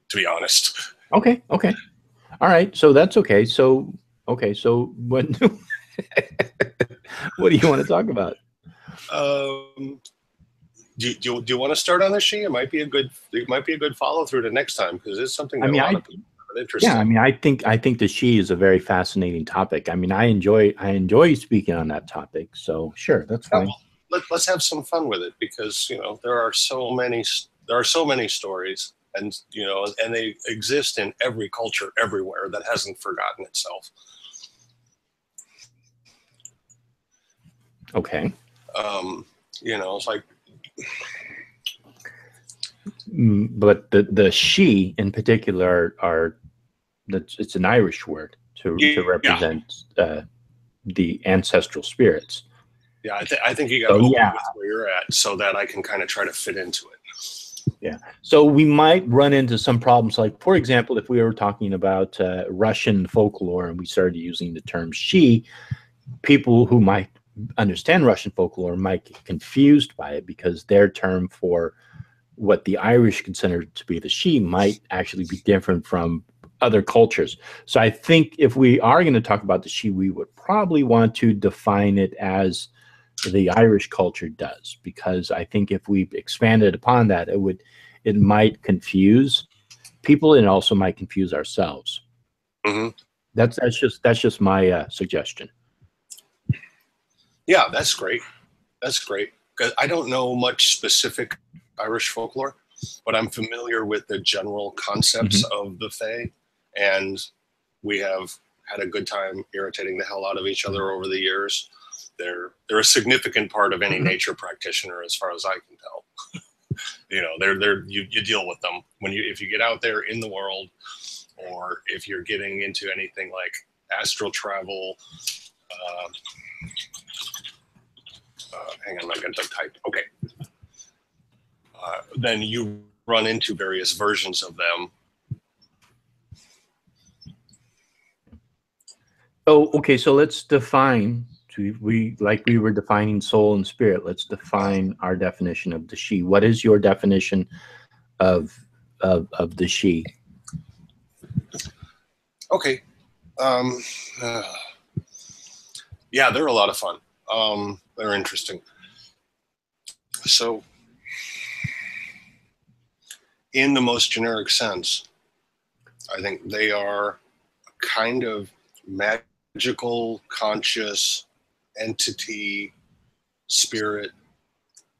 to be honest. Okay. All right. So that's okay. So what what do you want to talk about? Do you want to start on the she? It might be a good follow through to next time, because it's something that a lot of people are interested in. Yeah, I mean, I think the she is a very fascinating topic. I mean, I enjoy speaking on that topic. So sure, that's fine. Well, let's have some fun with it, because there are so many stories, and and they exist in every culture everywhere that hasn't forgotten itself. Okay. It's like. But the she in particular it's an Irish word to represent the ancestral spirits. Yeah, I think you got to open with where you're at so that I can kind of try to fit into it. Yeah. So we might run into some problems, like, for example, if we were talking about Russian folklore and we started using the term she, people who might understand Russian folklore might get confused by it, because their term for what the Irish consider to be the she might actually be different from other cultures. So I think if we are going to talk about the she, we would probably want to define it as the Irish culture does, because I think if we expanded upon that, it might confuse people, and also might confuse ourselves. Mm-hmm. That's just my suggestion. Yeah, that's great. Because I don't know much specific Irish folklore, but I'm familiar with the general concepts of the Fae, and we have had a good time irritating the hell out of each other over the years. They're a significant part of any nature practitioner, as far as I can tell. You deal with them if you get out there in the world. or if you're getting into anything like astral travel, hang on, I'm going to type. Okay. Then you run into various versions of them. Oh, okay. So let's define. We were defining soul and spirit. Let's define our definition of the she. What is your definition of the she? Okay. Yeah, they're a lot of fun. They're interesting. So, in the most generic sense, I think they are a kind of magical, conscious entity, spirit.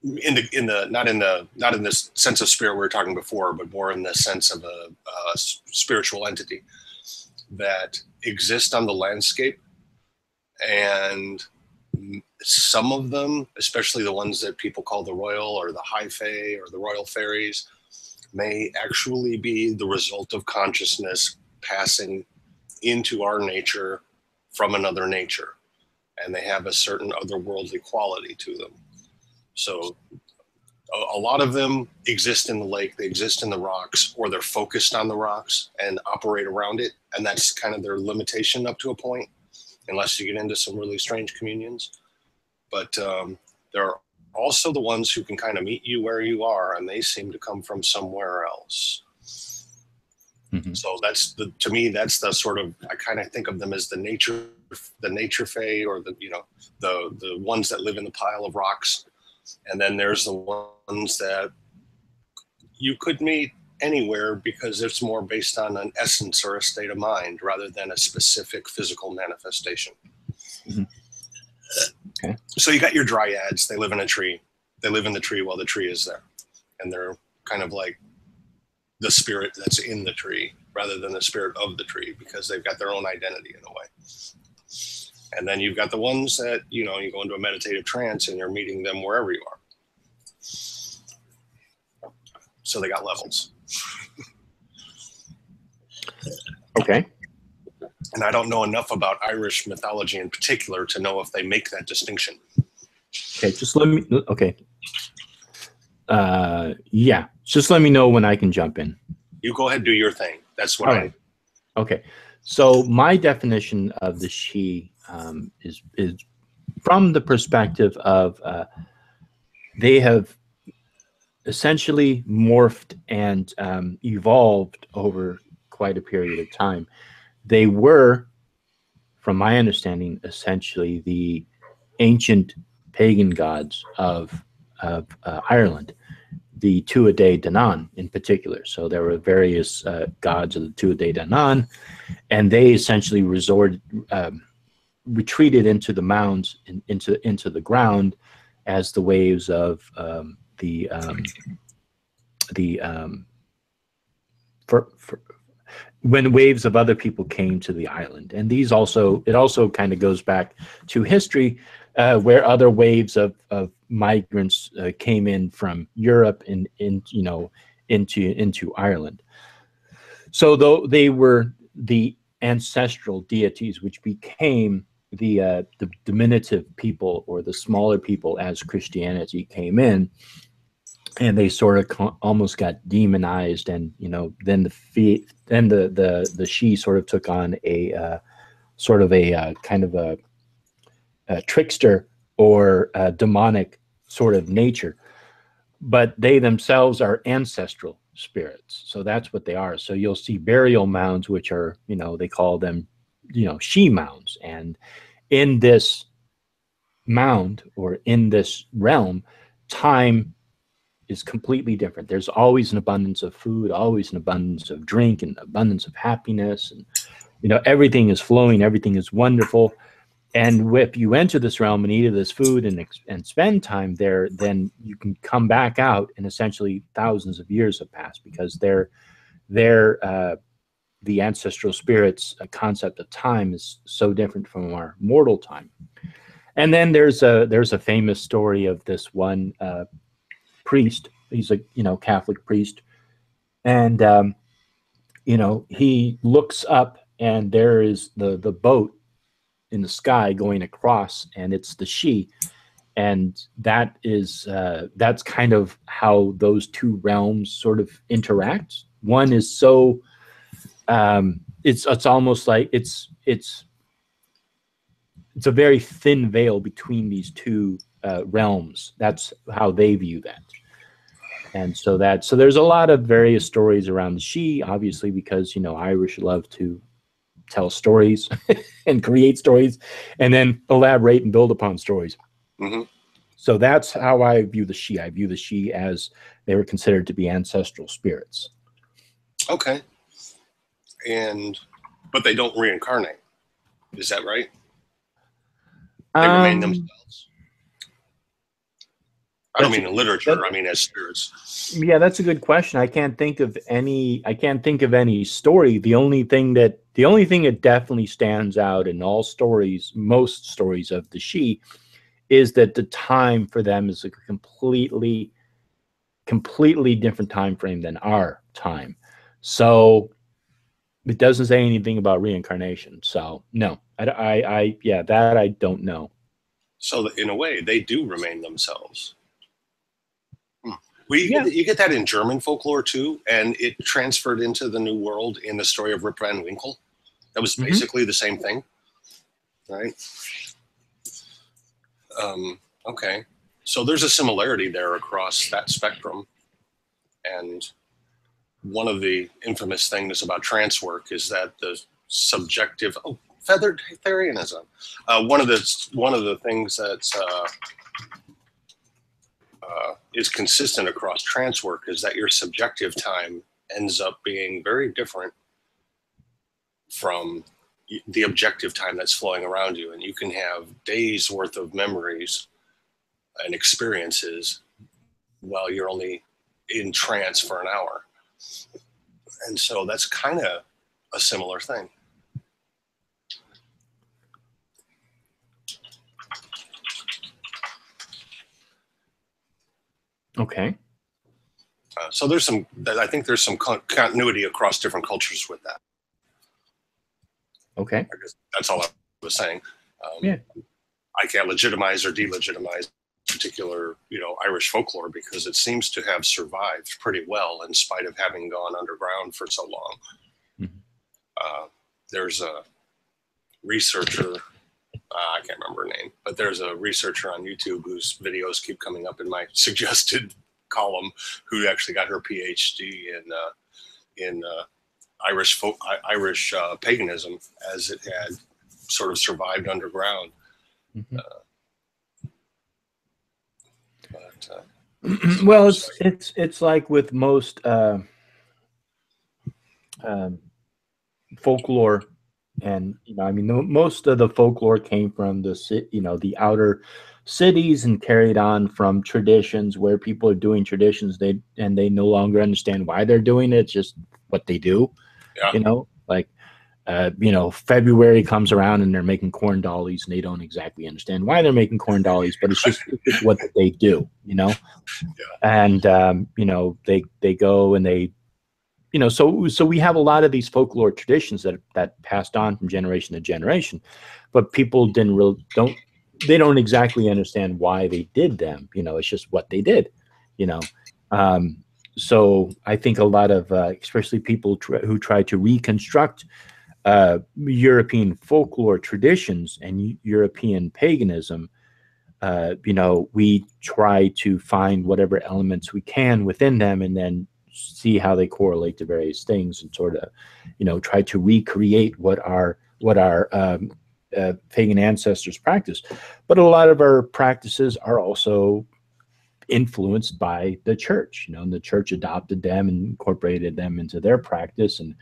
Not in the sense of spirit we were talking before, but more in the sense of a spiritual entity that exist on the landscape. And some of them, especially the ones that people call the royal or the high fae or the royal fairies, may actually be the result of consciousness passing into our nature from another nature. And they have a certain otherworldly quality to them. So a lot of them exist in the lake, they exist in the rocks, or they're focused on the rocks and operate around it. And that's kind of their limitation up to a point, unless you get into some really strange communions. But there are also the ones who can kind of meet you where you are, and they seem to come from somewhere else. Mm-hmm. So to me, that's the sort of, I kind of think of them as the nature fae, or the ones that live in the pile of rocks. And then there's the ones that you could meet anywhere because it's more based on an essence or a state of mind rather than a specific physical manifestation. Mm-hmm. Okay. So you got your dryads. They live in a tree. They live in the tree while the tree is there. And they're kind of like the spirit that's in the tree rather than the spirit of the tree, because they've got their own identity in a way. And then you've got the ones that, you go into a meditative trance and you're meeting them wherever you are. So they got levels. Okay. And I don't know enough about Irish mythology in particular to know if they make that distinction. Okay, just let me, okay. Yeah, just let me know when I can jump in. You go ahead, do your thing. That's what right. Okay, so my definition of the she is from the perspective of they have essentially morphed and evolved over quite a period of time. They were, from my understanding, essentially the ancient pagan gods of Ireland, the Tuatha Danann in particular. So there were various gods of the Tuatha Danann, and they essentially retreated into the mounds, into the ground, as the waves of when waves of other people came to the island. And it also kind of goes back to history, where other waves of migrants came in from Europe and into Ireland. So though they were the ancestral deities, which became the diminutive people or the smaller people as Christianity came in, and they sort of almost got demonized, and then the she sort of took on a sort of a kind of a trickster or a demonic sort of nature, but they themselves are ancestral spirits. So that's what they are. So you'll see burial mounds, which are, they call them, she mounds. And in this mound, or in this realm, time is completely different. There's always an abundance of food, always an abundance of drink, and abundance of happiness. And, everything is flowing, everything is wonderful. And if you enter this realm and eat of this food and spend time there, then you can come back out, and essentially thousands of years have passed, because the ancestral spirits' concept of time is so different from our mortal time. And then there's a famous story of this one priest. He's a Catholic priest, and he looks up and there is the boat in the sky going across, and it's the she. And that's kind of how those two realms sort of interact. One is so it's almost like it's a very thin veil between these two realms. That's how they view that. And so there's a lot of various stories around the she, obviously, because Irish love to tell stories and create stories and then elaborate and build upon stories. Mm-hmm. So that's how I view the she. I view the she as they were considered to be ancestral spirits. Okay. But they don't reincarnate. Is that right? They remain themselves. I don't mean in literature. I mean as spirits. Yeah, that's a good question. I can't think of any story. The only thing that definitely stands out in all stories, most stories of the she, is that the time for them is a completely different time frame than our time. So it doesn't say anything about reincarnation. So no, I don't know. So in a way, they do remain themselves. You get that in German folklore too, and it transferred into the New World in the story of Rip Van Winkle. That was basically the same thing, right? Okay, so there's a similarity there across that spectrum. And one of the infamous things about trance work is that the subjective featheritarianism. One of the things that's is consistent across trance work is that your subjective time ends up being very different from the objective time that's flowing around you. And you can have days worth of memories and experiences while you're only in trance for an hour. And so that's kind of a similar thing. Okay. So I think there's some continuity across different cultures with that. Okay. I guess that's all I was saying. Yeah. I can't legitimize or delegitimize particular, Irish folklore because it seems to have survived pretty well in spite of having gone underground for so long. Mm-hmm. There's a researcher, I can't remember her name, but there's a researcher on YouTube whose videos keep coming up in my suggested column, who actually got her PhD in Irish paganism as it had sort of survived underground. Mm-hmm. Well, it's like with most folklore, and most of the folklore came from the outer cities and carried on from traditions where people are doing traditions they no longer understand why they're doing it. It's just what they do. February comes around and they're making corn dollies and they don't exactly understand why they're making corn dollies, but it's just what they do, and they go and they so we have a lot of these folklore traditions that passed on from generation to generation, but people don't exactly understand why they did them. It's just what they did. So I think a lot of especially people who try to reconstruct European folklore traditions and European paganism, we try to find whatever elements we can within them and then see how they correlate to various things and sort of, try to recreate what our pagan ancestors practiced. But a lot of our practices are also influenced by the church, and the church adopted them and incorporated them into their practice. And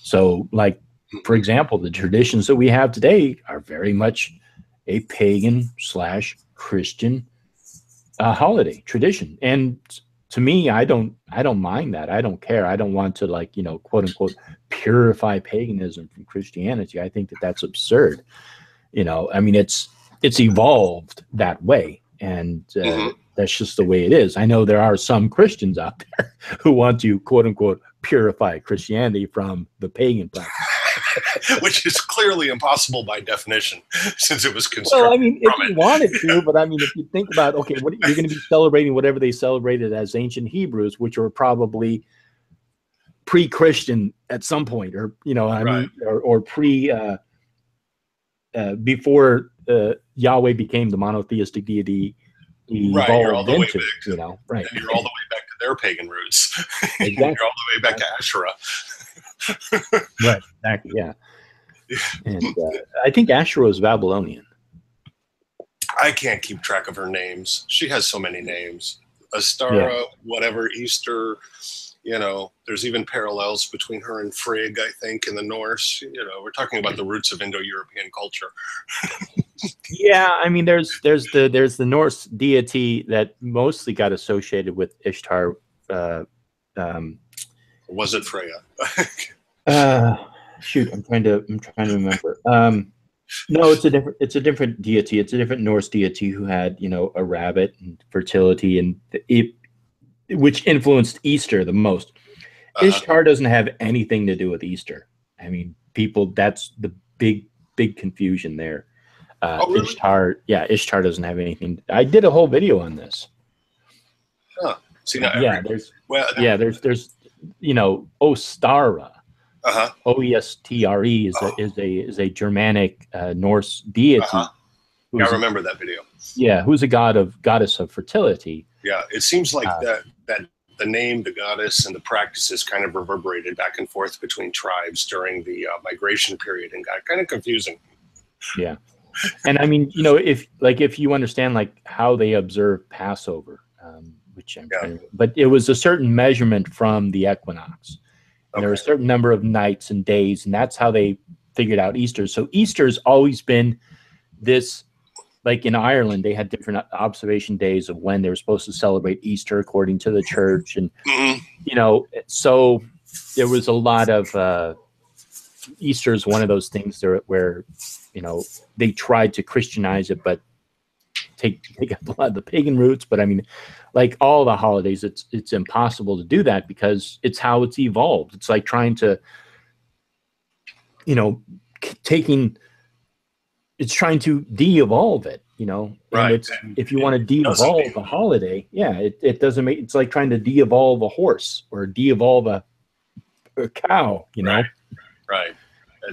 so, like, for example, the traditions that we have today are very much a pagan / Christian holiday tradition. And to me, I don't mind that. I don't care. I don't want to, like, quote unquote, purify paganism from Christianity. I think that that's absurd. It's evolved that way. And that's just the way it is. I know there are some Christians out there who want to, quote unquote, purify Christianity from the pagan practice. Which is clearly impossible by definition, since it was constructed. Well, I mean, if you wanted to, but I mean, if you think about, okay, what you're going to be celebrating, whatever they celebrated as ancient Hebrews, which were probably pre-Christian at some point, or I mean, or before Yahweh became the monotheistic deity. Right, you're all the way back. Right. And you're all the way back to their pagan roots. Exactly. You're all the way back to Asherah. Right. Exactly. Yeah. And I think Asherah is Babylonian. I can't keep track of her names. She has so many names. Astara, whatever, Easter. There's even parallels between her and Frigg, I think, in the Norse. We're talking about the roots of Indo-European culture. Yeah, I mean, there's the Norse deity that mostly got associated with Ishtar. Was it Freya? Shoot, I'm trying to remember. No, it's a different deity. It's a different Norse deity who had a rabbit and fertility, and which influenced Easter the most. Ishtar doesn't have anything to do with Easter. I mean, that's the big confusion there. Really? Ishtar doesn't have anything. I did a whole video on this. Huh. See, now there's Ostara. Oestre is a Germanic Norse deity. I remember that video. Yeah, who's a goddess of fertility. Yeah, it seems like that the name, the goddess, and the practices kind of reverberated back and forth between tribes during the migration period and got kind of confusing. Yeah, and I mean, if you understand like how they observe Passover, which but it was a certain measurement from the equinox. And there were a certain number of nights and days, and that's how they figured out Easter. So Easter's always been this, like in Ireland, they had different observation days of when they were supposed to celebrate Easter according to the church. And, so there was a lot of, Easter is one of those things where, they tried to Christianize it, but take up a lot of the pagan roots. But I mean, like all the holidays, it's impossible to do that because it's how it's evolved. It's like trying to, it's trying to de-evolve it, Right. And if you want to de-evolve a holiday, it doesn't make, it's like trying to de-evolve a horse or de-evolve a cow, Right.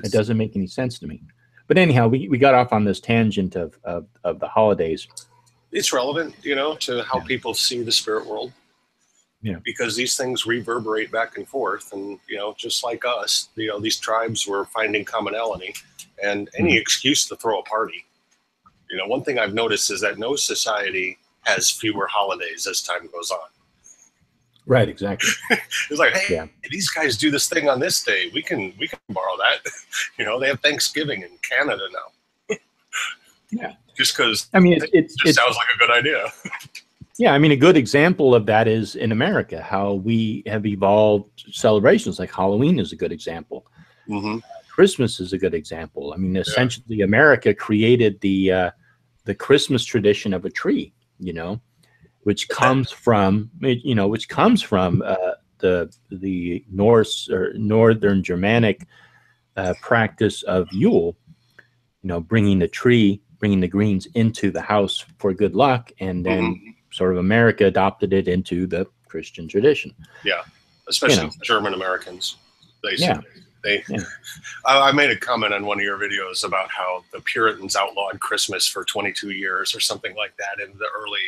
It doesn't make any sense to me. But anyhow, we got off on this tangent of the holidays. It's relevant, to how people see the spirit world. Yeah. Because these things reverberate back and forth, and just like us, these tribes were finding commonality, and any excuse to throw a party. One thing I've noticed is that no society has fewer holidays as time goes on. Right, exactly. It's like, hey, these guys do this thing on this day. We can borrow that. They have Thanksgiving in Canada now. Yeah. Just because I mean, it sounds like a good idea. Yeah, I mean, a good example of that is in America, how we have evolved celebrations. Like Halloween is a good example. Mm-hmm. Christmas is a good example. I mean, essentially, America created the Christmas tradition of a tree, which comes from the Norse or Northern Germanic practice of Yule. Bringing the tree, bringing the greens into the house for good luck, and then sort of America adopted it into the Christian tradition. Yeah, especially German Americans. I made a comment on one of your videos about how the Puritans outlawed Christmas for 22 years or something like that in the early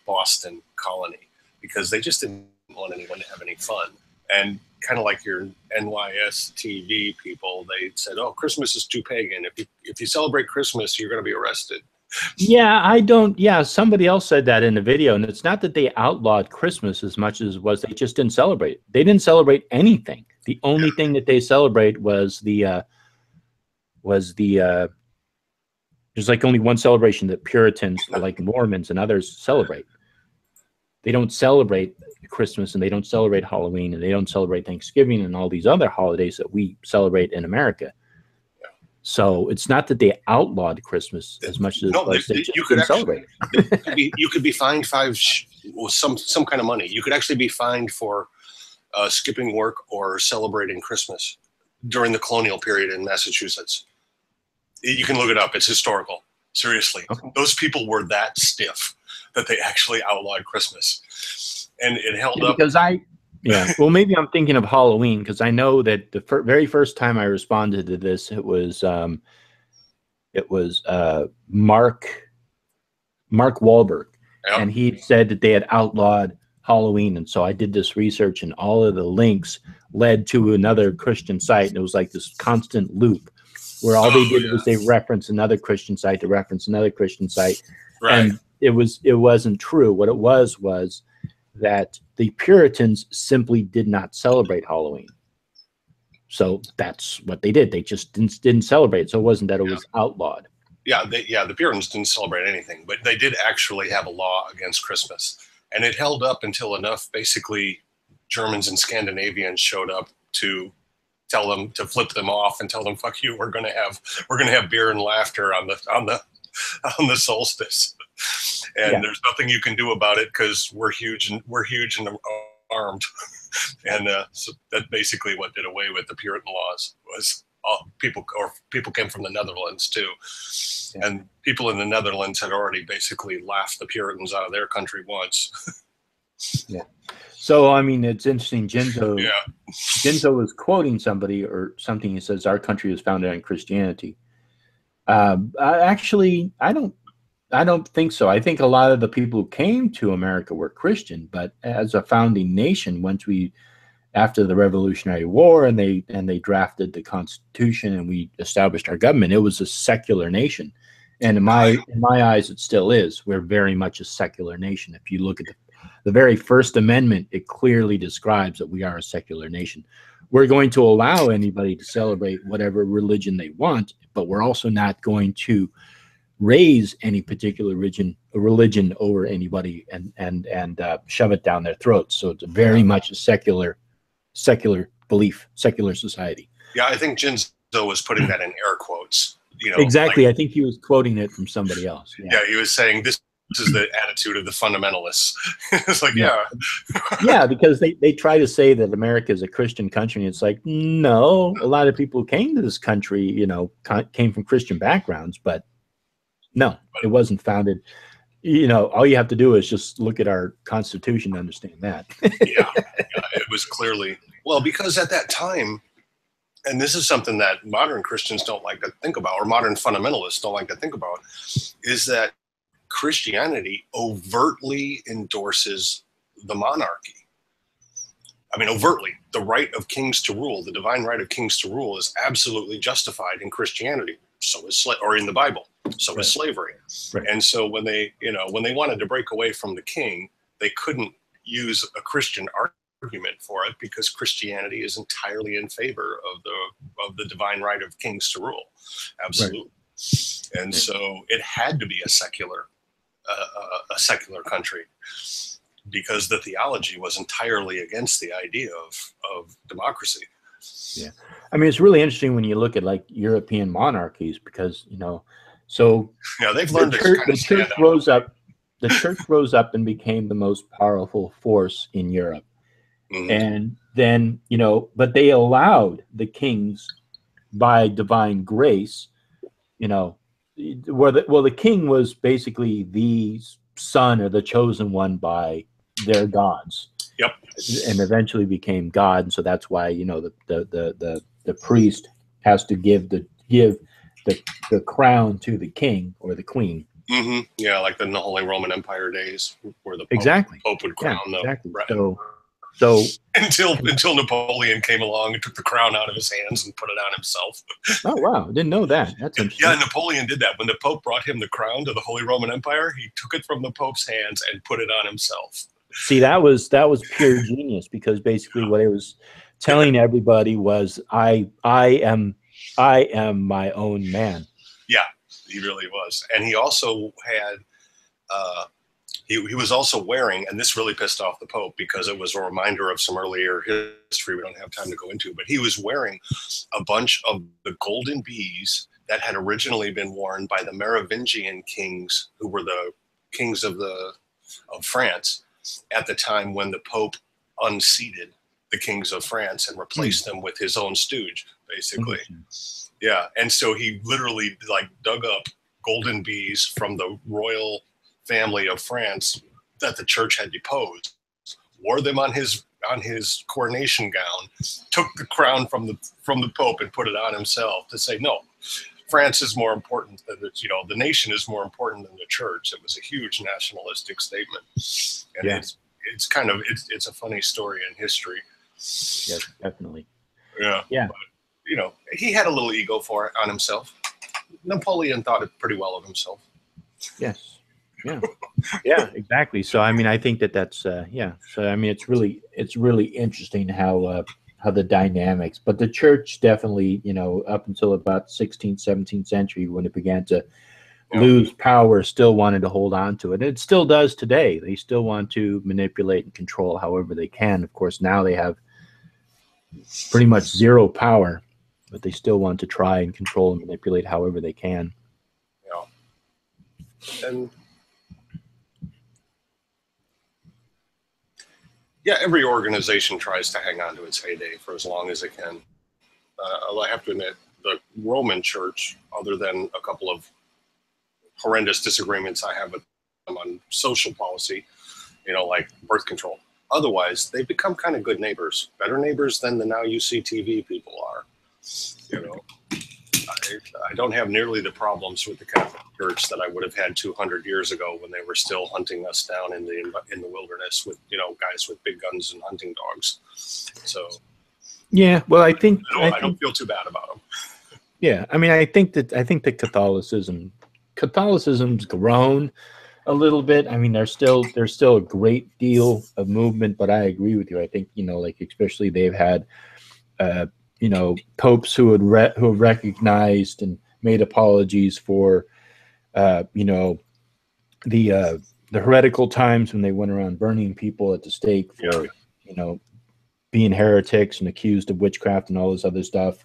Boston colony because they just didn't want anyone to have any fun. And kind of like your NYS TV people, they said, "Oh, Christmas is too pagan. If you celebrate Christmas, you're going to be arrested." Yeah, I don't. Yeah, somebody else said that in the video, and it's not that they outlawed Christmas as much as was they just didn't celebrate. They didn't celebrate anything. The only thing that they celebrate was there's like only one celebration that Puritans, like Mormons and others, celebrate. They don't celebrate Christmas, and they don't celebrate Halloween, and they don't celebrate Thanksgiving and all these other holidays that we celebrate in America. So it's not that they outlawed Christmas as much as they just didn't celebrate it. You could be fined some kind of money. You could actually be fined for skipping work or celebrating Christmas during the colonial period in Massachusetts. You can look it up. It's historical. Seriously. Okay. Those people were that stiff that they actually outlawed Christmas. And it held up. Because well, maybe I'm thinking of Halloween, because I know that the very first time I responded to this, it was Mark Wahlberg, Yep. and he said that they had outlawed Halloween, and so I did this research, and all of the links led to another Christian site, and it was like this constant loop where all they did was they referenced another Christian site to reference another Christian site, Right. and it wasn't true. What it was that the Puritans simply did not celebrate Halloween. So that's what they did. They just didn't celebrate. So it wasn't that it was outlawed. Yeah, the Puritans didn't celebrate anything, but they did actually have a law against Christmas. And it held up until enough, basically, Germans and Scandinavians showed up to tell them, to flip them off and tell them, "Fuck you, we're gonna have beer and laughter on the solstice." And there's nothing you can do about it because we're huge and armed. And so that's basically what did away with the Puritan laws. Was people came from the Netherlands too, and people in the Netherlands had already basically laughed the Puritans out of their country once. Yeah. So I mean, it's interesting. Jinzo was quoting somebody or something. He says our country was founded on Christianity. Actually, I don't think so. I think a lot of the people who came to America were Christian, but as a founding nation, after the Revolutionary War and they drafted the Constitution and we established our government, it was a secular nation. And in my eyes, it still is. We're very much a secular nation. If you look at the very First Amendment, it clearly describes that we are a secular nation. We're going to allow anybody to celebrate whatever religion they want, but we're also not going to raise any particular religion over anybody and shove it down their throats. So it's very much a secular belief, secular society. Yeah, I think Jinzo was putting that in air quotes. Exactly. Like, I think he was quoting it from somebody else. Yeah, he was saying this is the attitude of the fundamentalists. It's like, yeah, because they try to say that America is a Christian country, and it's like, no, a lot of people who came to this country, came from Christian backgrounds, but no, it wasn't founded. All you have to do is just look at our Constitution to understand that. yeah, it was clearly, well, because at that time, and this is something that modern Christians don't like to think about, or modern fundamentalists don't like to think about, is that Christianity overtly endorses the monarchy. I mean, overtly, the right of kings to rule, the divine right of kings to rule is absolutely justified in Christianity. So is or in the Bible. So is slavery. Right. And so when they wanted to break away from the king, they couldn't use a Christian argument for it because Christianity is entirely in favor of the divine right of kings to rule. Absolutely. Right. And so it had to be a secular country because the theology was entirely against the idea of democracy. Yeah. I mean, it's really interesting when you look at like European monarchies because, so they've learned the church rose up. The church rose up and became the most powerful force in Europe. Mm-hmm. And then, but they allowed the kings by divine grace, the king was basically the son or the chosen one by their gods. Yep. And eventually became God. And so that's why, the priest has to give the crown to the king or the queen. Mm-hmm. Yeah, like in the Holy Roman Empire days where the Pope would crown them. Exactly. Right. So until Napoleon came along and took the crown out of his hands and put it on himself. Oh, wow. I didn't know that. That's interesting. Yeah, Napoleon did that. When the Pope brought him the crown to the Holy Roman Empire, he took it from the Pope's hands and put it on himself. See, that was pure genius because basically what it was telling everybody was I am my own man. Yeah, he really was. And he also had he was also wearing, and this really pissed off the Pope because it was a reminder of some earlier history we don't have time to go into, but he was wearing a bunch of the golden bees that had originally been worn by the Merovingian kings, who were the kings of France at the time when the Pope unseated the kings of France and replaced them with his own stooge, basically. Yeah, and so he literally like dug up golden bees from the royal family of France that the church had deposed, wore them on his coronation gown, took the crown from the Pope and put it on himself to say, no, France is more important than the nation is more important than the church. It was a huge nationalistic statement, and it's kind of it's a funny story in history. Yes, definitely. Yeah. But, he had a little ego on himself. Napoleon thought it pretty well of himself. Yes. Yeah. Yeah, exactly. So, I mean, I think that's, yeah. So, I mean, it's really interesting how the dynamics, but the church definitely, up until about 16th, 17th century, when it began to lose power, still wanted to hold on to it. And it still does today. They still want to manipulate and control however they can. Of course, now they have pretty much zero power, but they still want to try and control and manipulate however they can. Yeah. And every organization tries to hang on to its heyday for as long as it can. I have to admit, the Roman Church, other than a couple of horrendous disagreements I have with them on social policy, like birth control, otherwise they've become kind of good neighbors, better neighbors than the now UCTV people are. I don't have nearly the problems with the Catholic Church that I would have had 200 years ago when they were still hunting us down in the wilderness with guys with big guns and hunting dogs. So yeah, well, I don't feel too bad about them. Yeah, I mean, I think that Catholicism's grown a little bit. I mean, there's still a great deal of movement, but I agree with you. I think like especially they've had popes who have recognized and made apologies for the heretical times when they went around burning people at the stake for being heretics and accused of witchcraft and all this other stuff.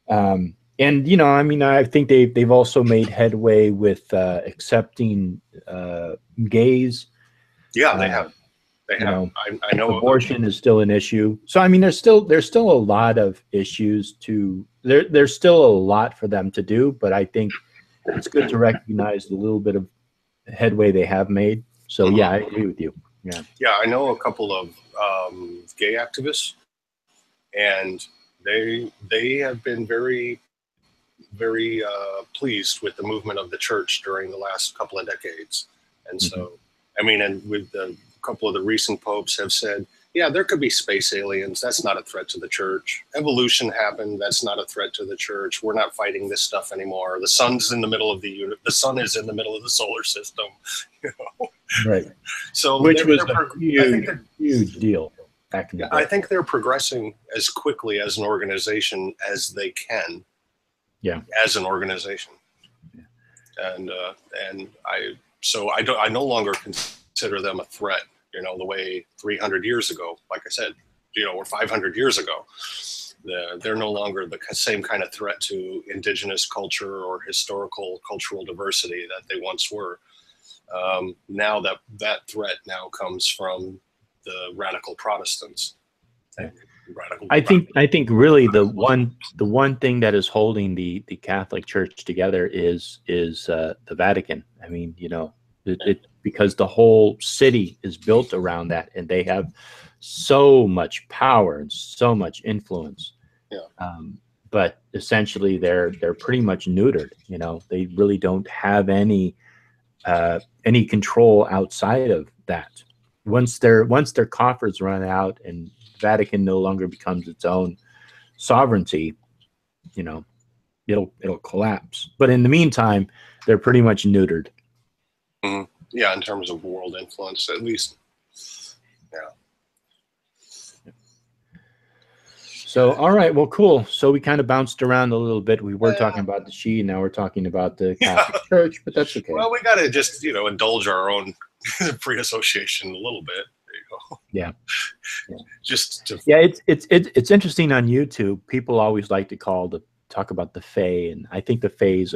And I mean, I think they've also made headway with accepting gays. Yeah, they have. I know abortion is still an issue. So I mean, there's still a lot of issues there's still a lot for them to do, but I think it's good to recognize the little bit of headway they have made. So yeah, I agree with you. Yeah, I know a couple of gay activists, and they have been very, very pleased with the movement of the church during the last couple of decades. And so, I mean, and with a couple of the recent popes have said, yeah, there could be space aliens. That's not a threat to the church. Evolution happened. That's not a threat to the church. We're not fighting this stuff anymore. The sun's in the middle of the sun is in the middle of the solar system. Right. So which was a huge deal back in the day. I think they're progressing as quickly as an organization as they can. Yeah. As an organization. Yeah. And I no longer consider them a threat, the way 300 years ago, like I said, or 500 years ago, they're no longer the same kind of threat to indigenous culture or historical cultural diversity that they once were. Now that threat now comes from the radical Protestants. I think really the one thing that is holding the Catholic Church together is the Vatican. I mean, because the whole city is built around that, and they have so much power and so much influence. Yeah. But essentially, they're pretty much neutered. They really don't have any control outside of that. Once their coffers run out and Vatican no longer becomes its own sovereignty, it'll collapse. But in the meantime, they're pretty much neutered. Mm-hmm. Yeah, in terms of world influence, at least. Yeah. So, all right, well, cool. So we kind of bounced around a little bit. We were talking about the Shi, now we're talking about the Catholic Church, but that's okay. Well, we got to just, indulge our own free association a little bit. There you go. Yeah. Just to... Yeah, it's interesting on YouTube. People always like to talk about the Fae, and I think the Fae is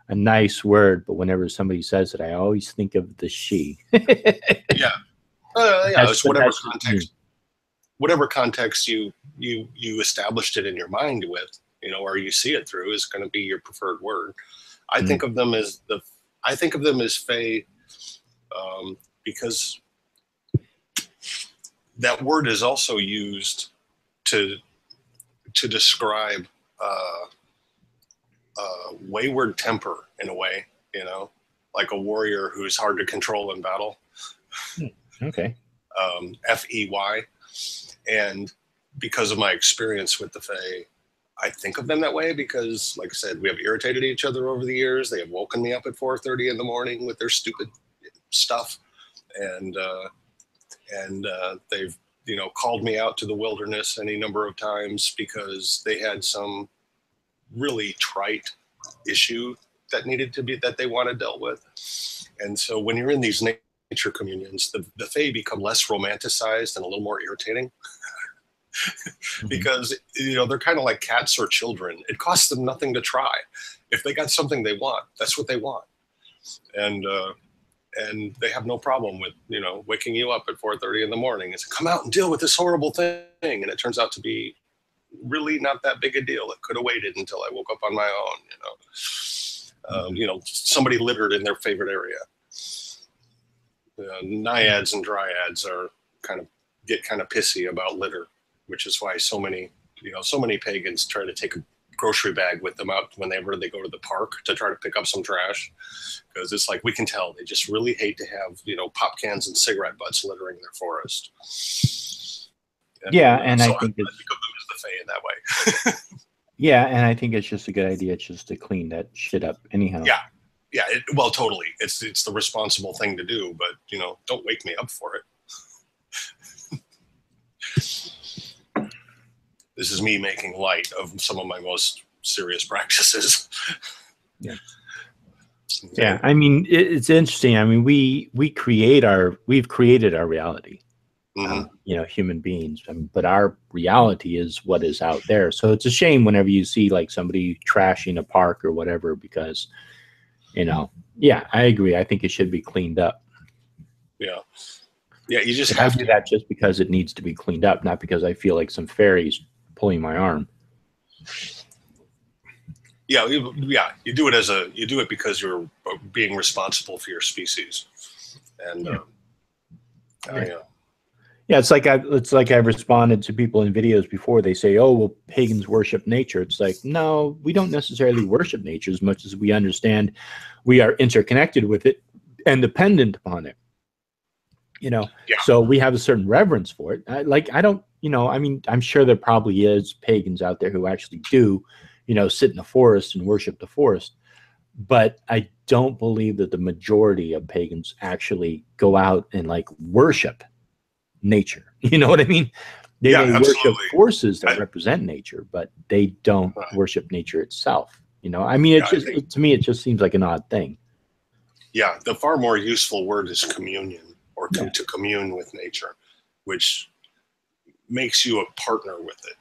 a nice word, but whenever somebody says it, I always think of the Shi. Yeah. It's whatever context. whatever context you established it in your mind with, you know, or you see it through, is going to be your preferred word. I think of them as fae, because that word is also used to describe wayward temper in a way, you know, like a warrior who's hard to control in battle. Okay. FEY. And because of my experience with the fae, I think of them that way because, like I said, we have irritated each other over the years. They have woken me up at 4:30 in the morning with their stupid stuff. And they've, you know, called me out to the wilderness any number of times because they had some really trite issue that they wanted dealt with. And so when you're in these nature communions, the fae become less romanticized and a little more irritating. Because, you know, they're kind of like cats or children. It costs them nothing to try. If they got something they want, that's what they want. And they have no problem with, you know, waking you up at 4:30 in the morning and say, come out and deal with this horrible thing. And it turns out to be really not that big a deal. It could have waited until I woke up on my own, you know. You know, somebody littered in their favorite area. Naiads and dryads get kind of pissy about litter, which is why so many pagans try to take a grocery bag with them out whenever they go to the park to try to pick up some trash, because it's like, we can tell they just really hate to have, you know, pop cans and cigarette butts littering their forest. And so I think of them as the fae in that way. Yeah, and I think it's just a good idea just to clean that shit up anyhow. Yeah, well, totally. It's the responsible thing to do, but, you know, don't wake me up for it. This is me making light of some of my most serious practices. Yeah. I mean, it's interesting. I mean, we've created our reality. You know, human beings, but our reality is what is out there. So it's a shame whenever you see like somebody trashing a park or whatever, because, you know, yeah, I agree. I think it should be cleaned up. Yeah, you just have to do that just because it needs to be cleaned up, not because I feel like some fairies pulling my arm. Yeah, you do it because you're being responsible for your species, and yeah, it's like I've responded to people in videos before. They say, "Oh, well, pagans worship nature." It's like, no, we don't necessarily worship nature as much as we understand we are interconnected with it and dependent upon it. You know, so we have a certain reverence for it. I don't, you know, I mean, I'm sure there probably is pagans out there who actually do, you know, sit in the forest and worship the forest. But I don't believe that the majority of pagans actually go out and like worship nature. You know what I mean? They may worship forces that represent nature, but they don't worship nature itself. You know, I mean, to me, it just seems like an odd thing. Yeah, the far more useful word is communion, or to commune with nature, which makes you a partner with it.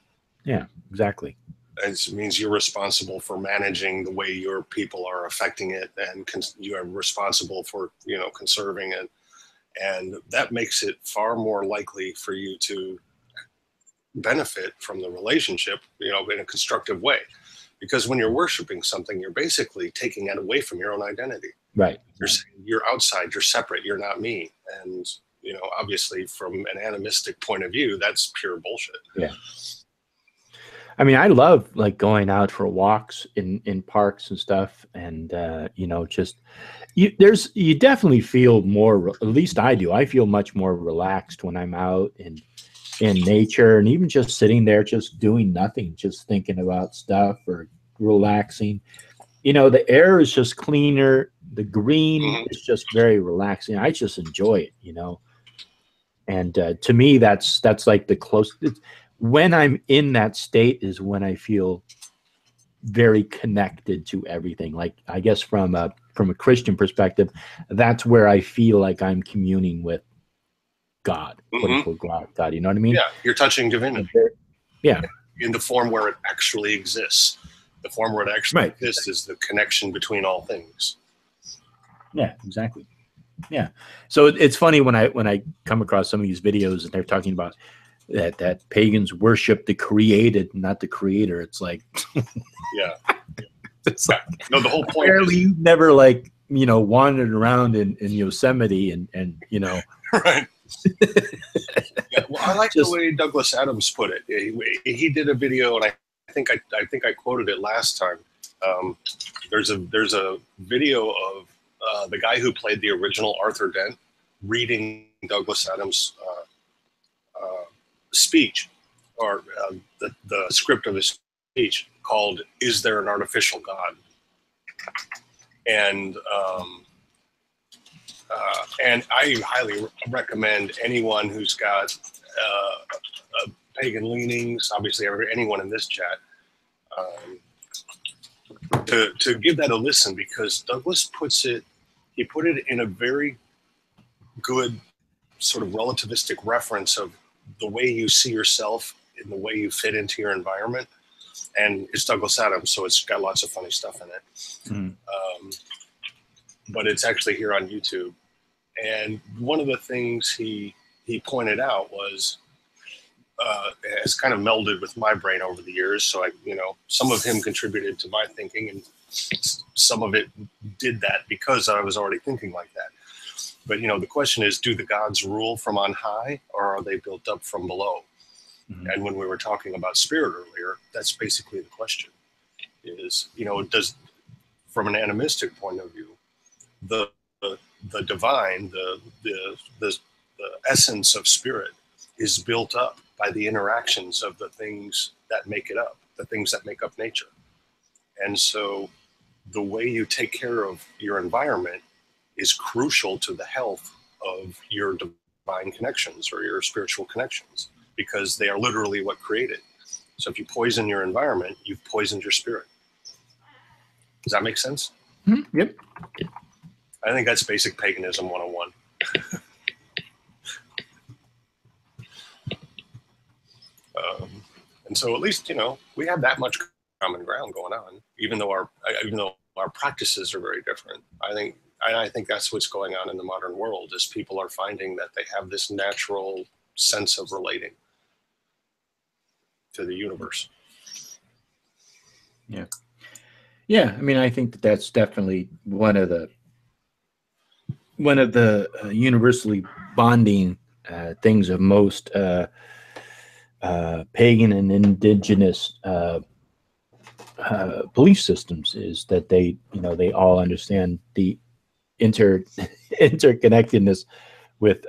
Yeah, exactly. It means you're responsible for managing the way your people are affecting it, and you are responsible for, you know, conserving it. And that makes it far more likely for you to benefit from the relationship, you know, in a constructive way. Because when you're worshiping something, you're basically taking it away from your own identity. Right. You're saying, you're outside, you're separate, you're not me. And, you know, obviously from an animistic point of view, that's pure bullshit. Yeah. I mean, I love like going out for walks in parks and stuff. And, you know, just you definitely feel more, at least I do. I feel much more relaxed when I'm out in nature, and even just sitting there, just doing nothing, just thinking about stuff or relaxing. You know, the air is just cleaner. The green is just very relaxing. I just enjoy it, you know. And to me, that's like the closest. When I'm in that state is when I feel very connected to everything. Like, I guess from a Christian perspective, that's where I feel like I'm communing with God, quote unquote God. You know what I mean? Yeah, you're touching divinity. Yeah. In the form where it actually exists. The form where it actually exists is the connection between all things. Yeah, exactly. Yeah. So it's funny when I come across some of these videos and they're talking about that pagans worship the created, not the creator. It's like, Yeah. it's like, No, the whole point apparently you've never like, you know, wandered around in Yosemite and you know, right. Yeah, well, I like just, the way Douglas Adams put it. He did a video, and I think I quoted it last time. There's a video of the guy who played the original Arthur Dent reading Douglas Adams' speech, or the script of his speech, called "Is There an Artificial God?" And I highly recommend anyone who's got pagan leanings, obviously anyone in this chat, to give that a listen, because Douglas he put it in a very good sort of relativistic reference of the way you see yourself and the way you fit into your environment. And it's Douglas Adams, so it's got lots of funny stuff in it. But it's actually here on YouTube. And one of the things he pointed out was, has kind of melded with my brain over the years. So some of him contributed to my thinking, and some of it did that because I was already thinking like that. But the question is, do the gods rule from on high, or are they built up from below? Mm-hmm. And when we were talking about spirit earlier, that's basically the question. Is does, from an animistic point of view, the divine, the essence of spirit is built up by the interactions of the things that make it up, the things that make up nature. And so the way you take care of your environment is crucial to the health of your divine connections or your spiritual connections, because they are literally what create it. So if you poison your environment, you've poisoned your spirit. Does that make sense? Mm-hmm. Yep. I think that's basic paganism 101. And so at least, we have that much common ground going on, even though our practices are very different. I think that's what's going on in the modern world, is people are finding that they have this natural sense of relating to the universe. Yeah. Yeah. I mean, I think that's definitely one of the universally bonding things of most pagan and indigenous belief systems, is that they all understand the interconnectedness with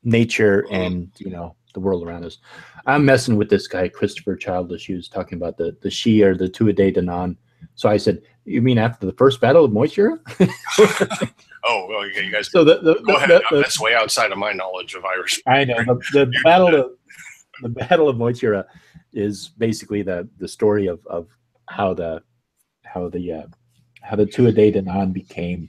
nature and the world around us. I'm messing with this guy Christopher Childish. He was talking about the Shi, or the Tuatha De Danann. So I said, "You mean after the first battle of Moisture?" Oh, well, you guys. So go ahead. That's way outside of my knowledge of Irish. I know the battle of Moisture is basically the story of how the Tuatha De Danann became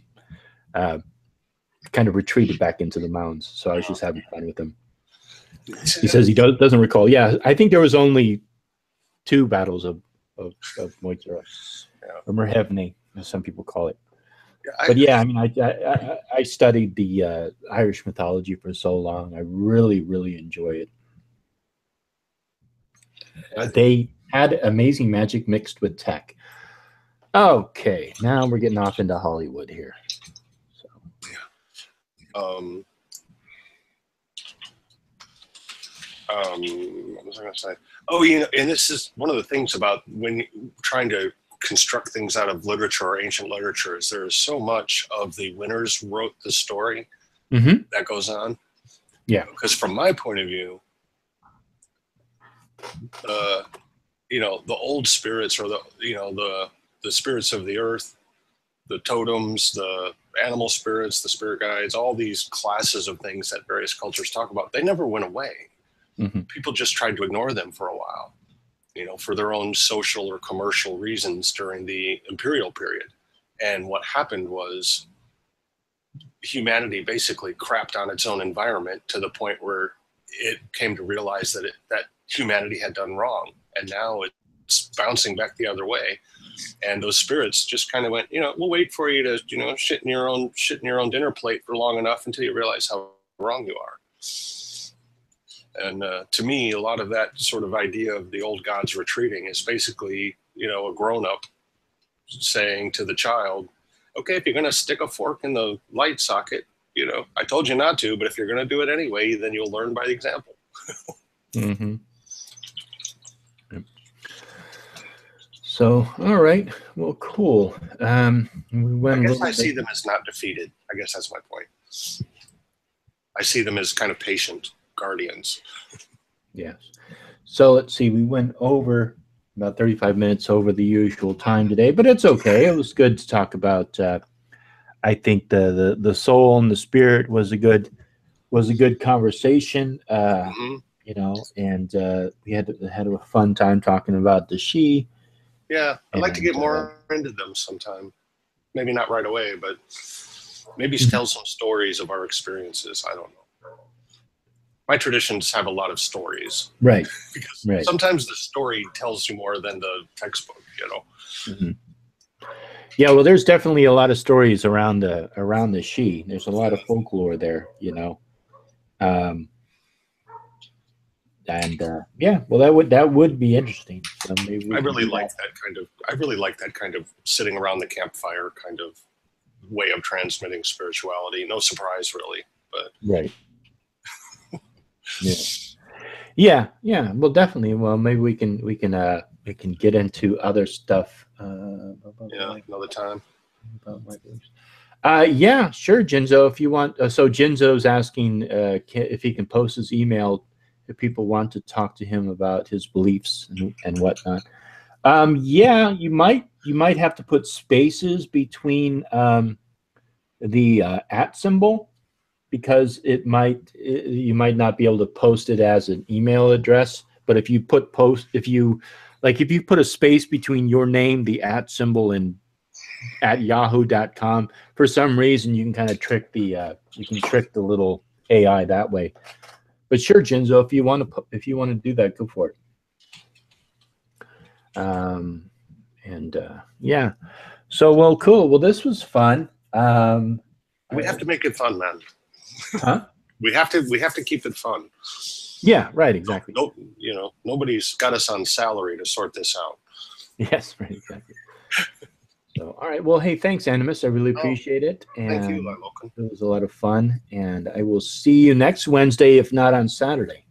kind of retreated back into the mounds. So I was just having fun with him. He says he doesn't recall. Yeah, I think there was only 2 battles of Moisture, or Merhevne, as some people call it. But yeah, I mean, I studied the Irish mythology for so long. I really, really enjoy it. They had amazing magic mixed with tech. Okay, now we're getting off into Hollywood here. So, what was I going to say? Oh, and this is one of the things about when you're trying to construct things out of literature or ancient literature, is there's so much of the winners wrote the story that goes on. Yeah. Because from my point of view, the old spirits, or the spirits of the earth, the totems, the animal spirits, the spirit guides, all these classes of things that various cultures talk about, they never went away. Mm-hmm. People just tried to ignore them for a while, for their own social or commercial reasons during the imperial period. And what happened was humanity basically crapped on its own environment to the point where it came to realize that humanity had done wrong. And now it's bouncing back the other way. And those spirits just kind of went, we'll wait for you to, shit in your own dinner plate for long enough until you realize how wrong you are. And to me, a lot of that sort of idea of the old gods retreating is basically, you know, a grown-up saying to the child, okay, if you're going to stick a fork in the light socket, you know, I told you not to, but if you're going to do it anyway, then you'll learn by example. Mm-hmm. So, all right. Well, cool. We went I guess I see them as not defeated. I guess that's my point. I see them as kind of patient guardians. Yes. So let's see. We went over about 35 minutes over the usual time today, but it's okay. It was good to talk about. I think the soul and the spirit was a good conversation. You know, and we had a fun time talking about the she. Yeah, I'd like to get more into them sometime. Maybe not right away, but maybe tell some stories of our experiences. I don't know. My traditions have a lot of stories. Right. Because sometimes the story tells you more than the textbook, you know. Mm-hmm. Yeah, well, there's definitely a lot of stories around the she. There's a lot of folklore there, you know. And yeah, well, that would be interesting. So maybe I really like that kind of sitting around the campfire kind of way of transmitting spirituality. No surprise, really, but right. Yeah. Well, definitely. Well, maybe we can get into other stuff. Yeah, another time. Yeah, sure, Jinzo. If you want, so Jinzo's asking if he can post his email if people want to talk to him about his beliefs and whatnot. Yeah, you might have to put spaces between the at symbol, because you might not be able to post it as an email address. But if you put if you put a space between your name, the at symbol, and at yahoo.com, for some reason you can kind of trick the little AI that way. But sure, Jinzo, if you want to do that, go for it. Yeah. So, well, cool. Well, this was fun. We have to make it fun, man. Huh? We have to keep it fun. Yeah, right, exactly. No, you know, nobody's got us on salary to sort this out. Yes, right, exactly. So, all right. Well, hey, thanks, Animus. I really appreciate it. And thank you, Logan. It was a lot of fun. And I will see you next Wednesday, if not on Saturday.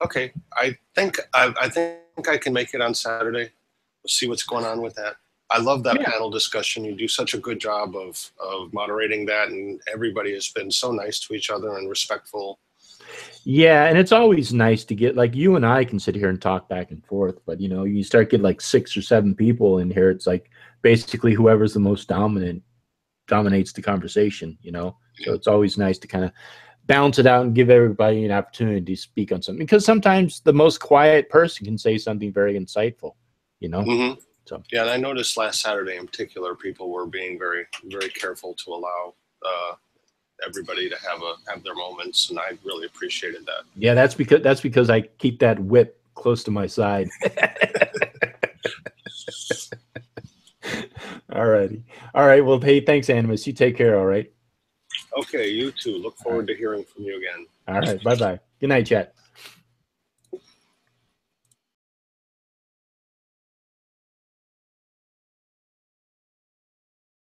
Okay. I think I can make it on Saturday. We'll see what's going on with that. I love that panel discussion. You do such a good job of moderating that, and everybody has been so nice to each other and respectful. Yeah, and it's always nice to get, like, you and I can sit here and talk back and forth, but you know, you start getting like 6 or 7 people in here, it's like basically whoever's the most dominant dominates the conversation, you know. So it's always nice to kind of balance it out and give everybody an opportunity to speak on something, because sometimes the most quiet person can say something very insightful, you know. Mm-hmm. So yeah, and I noticed last Saturday in particular, people were being very, very careful to allow everybody to have their moments, and I really appreciated that. Yeah, that's because I keep that whip close to my side. All righty. All right. Well, hey, thanks, Animus. You take care. All right. Okay, you too. Look forward to hearing from you again. All right. Bye-bye. Good night, chat.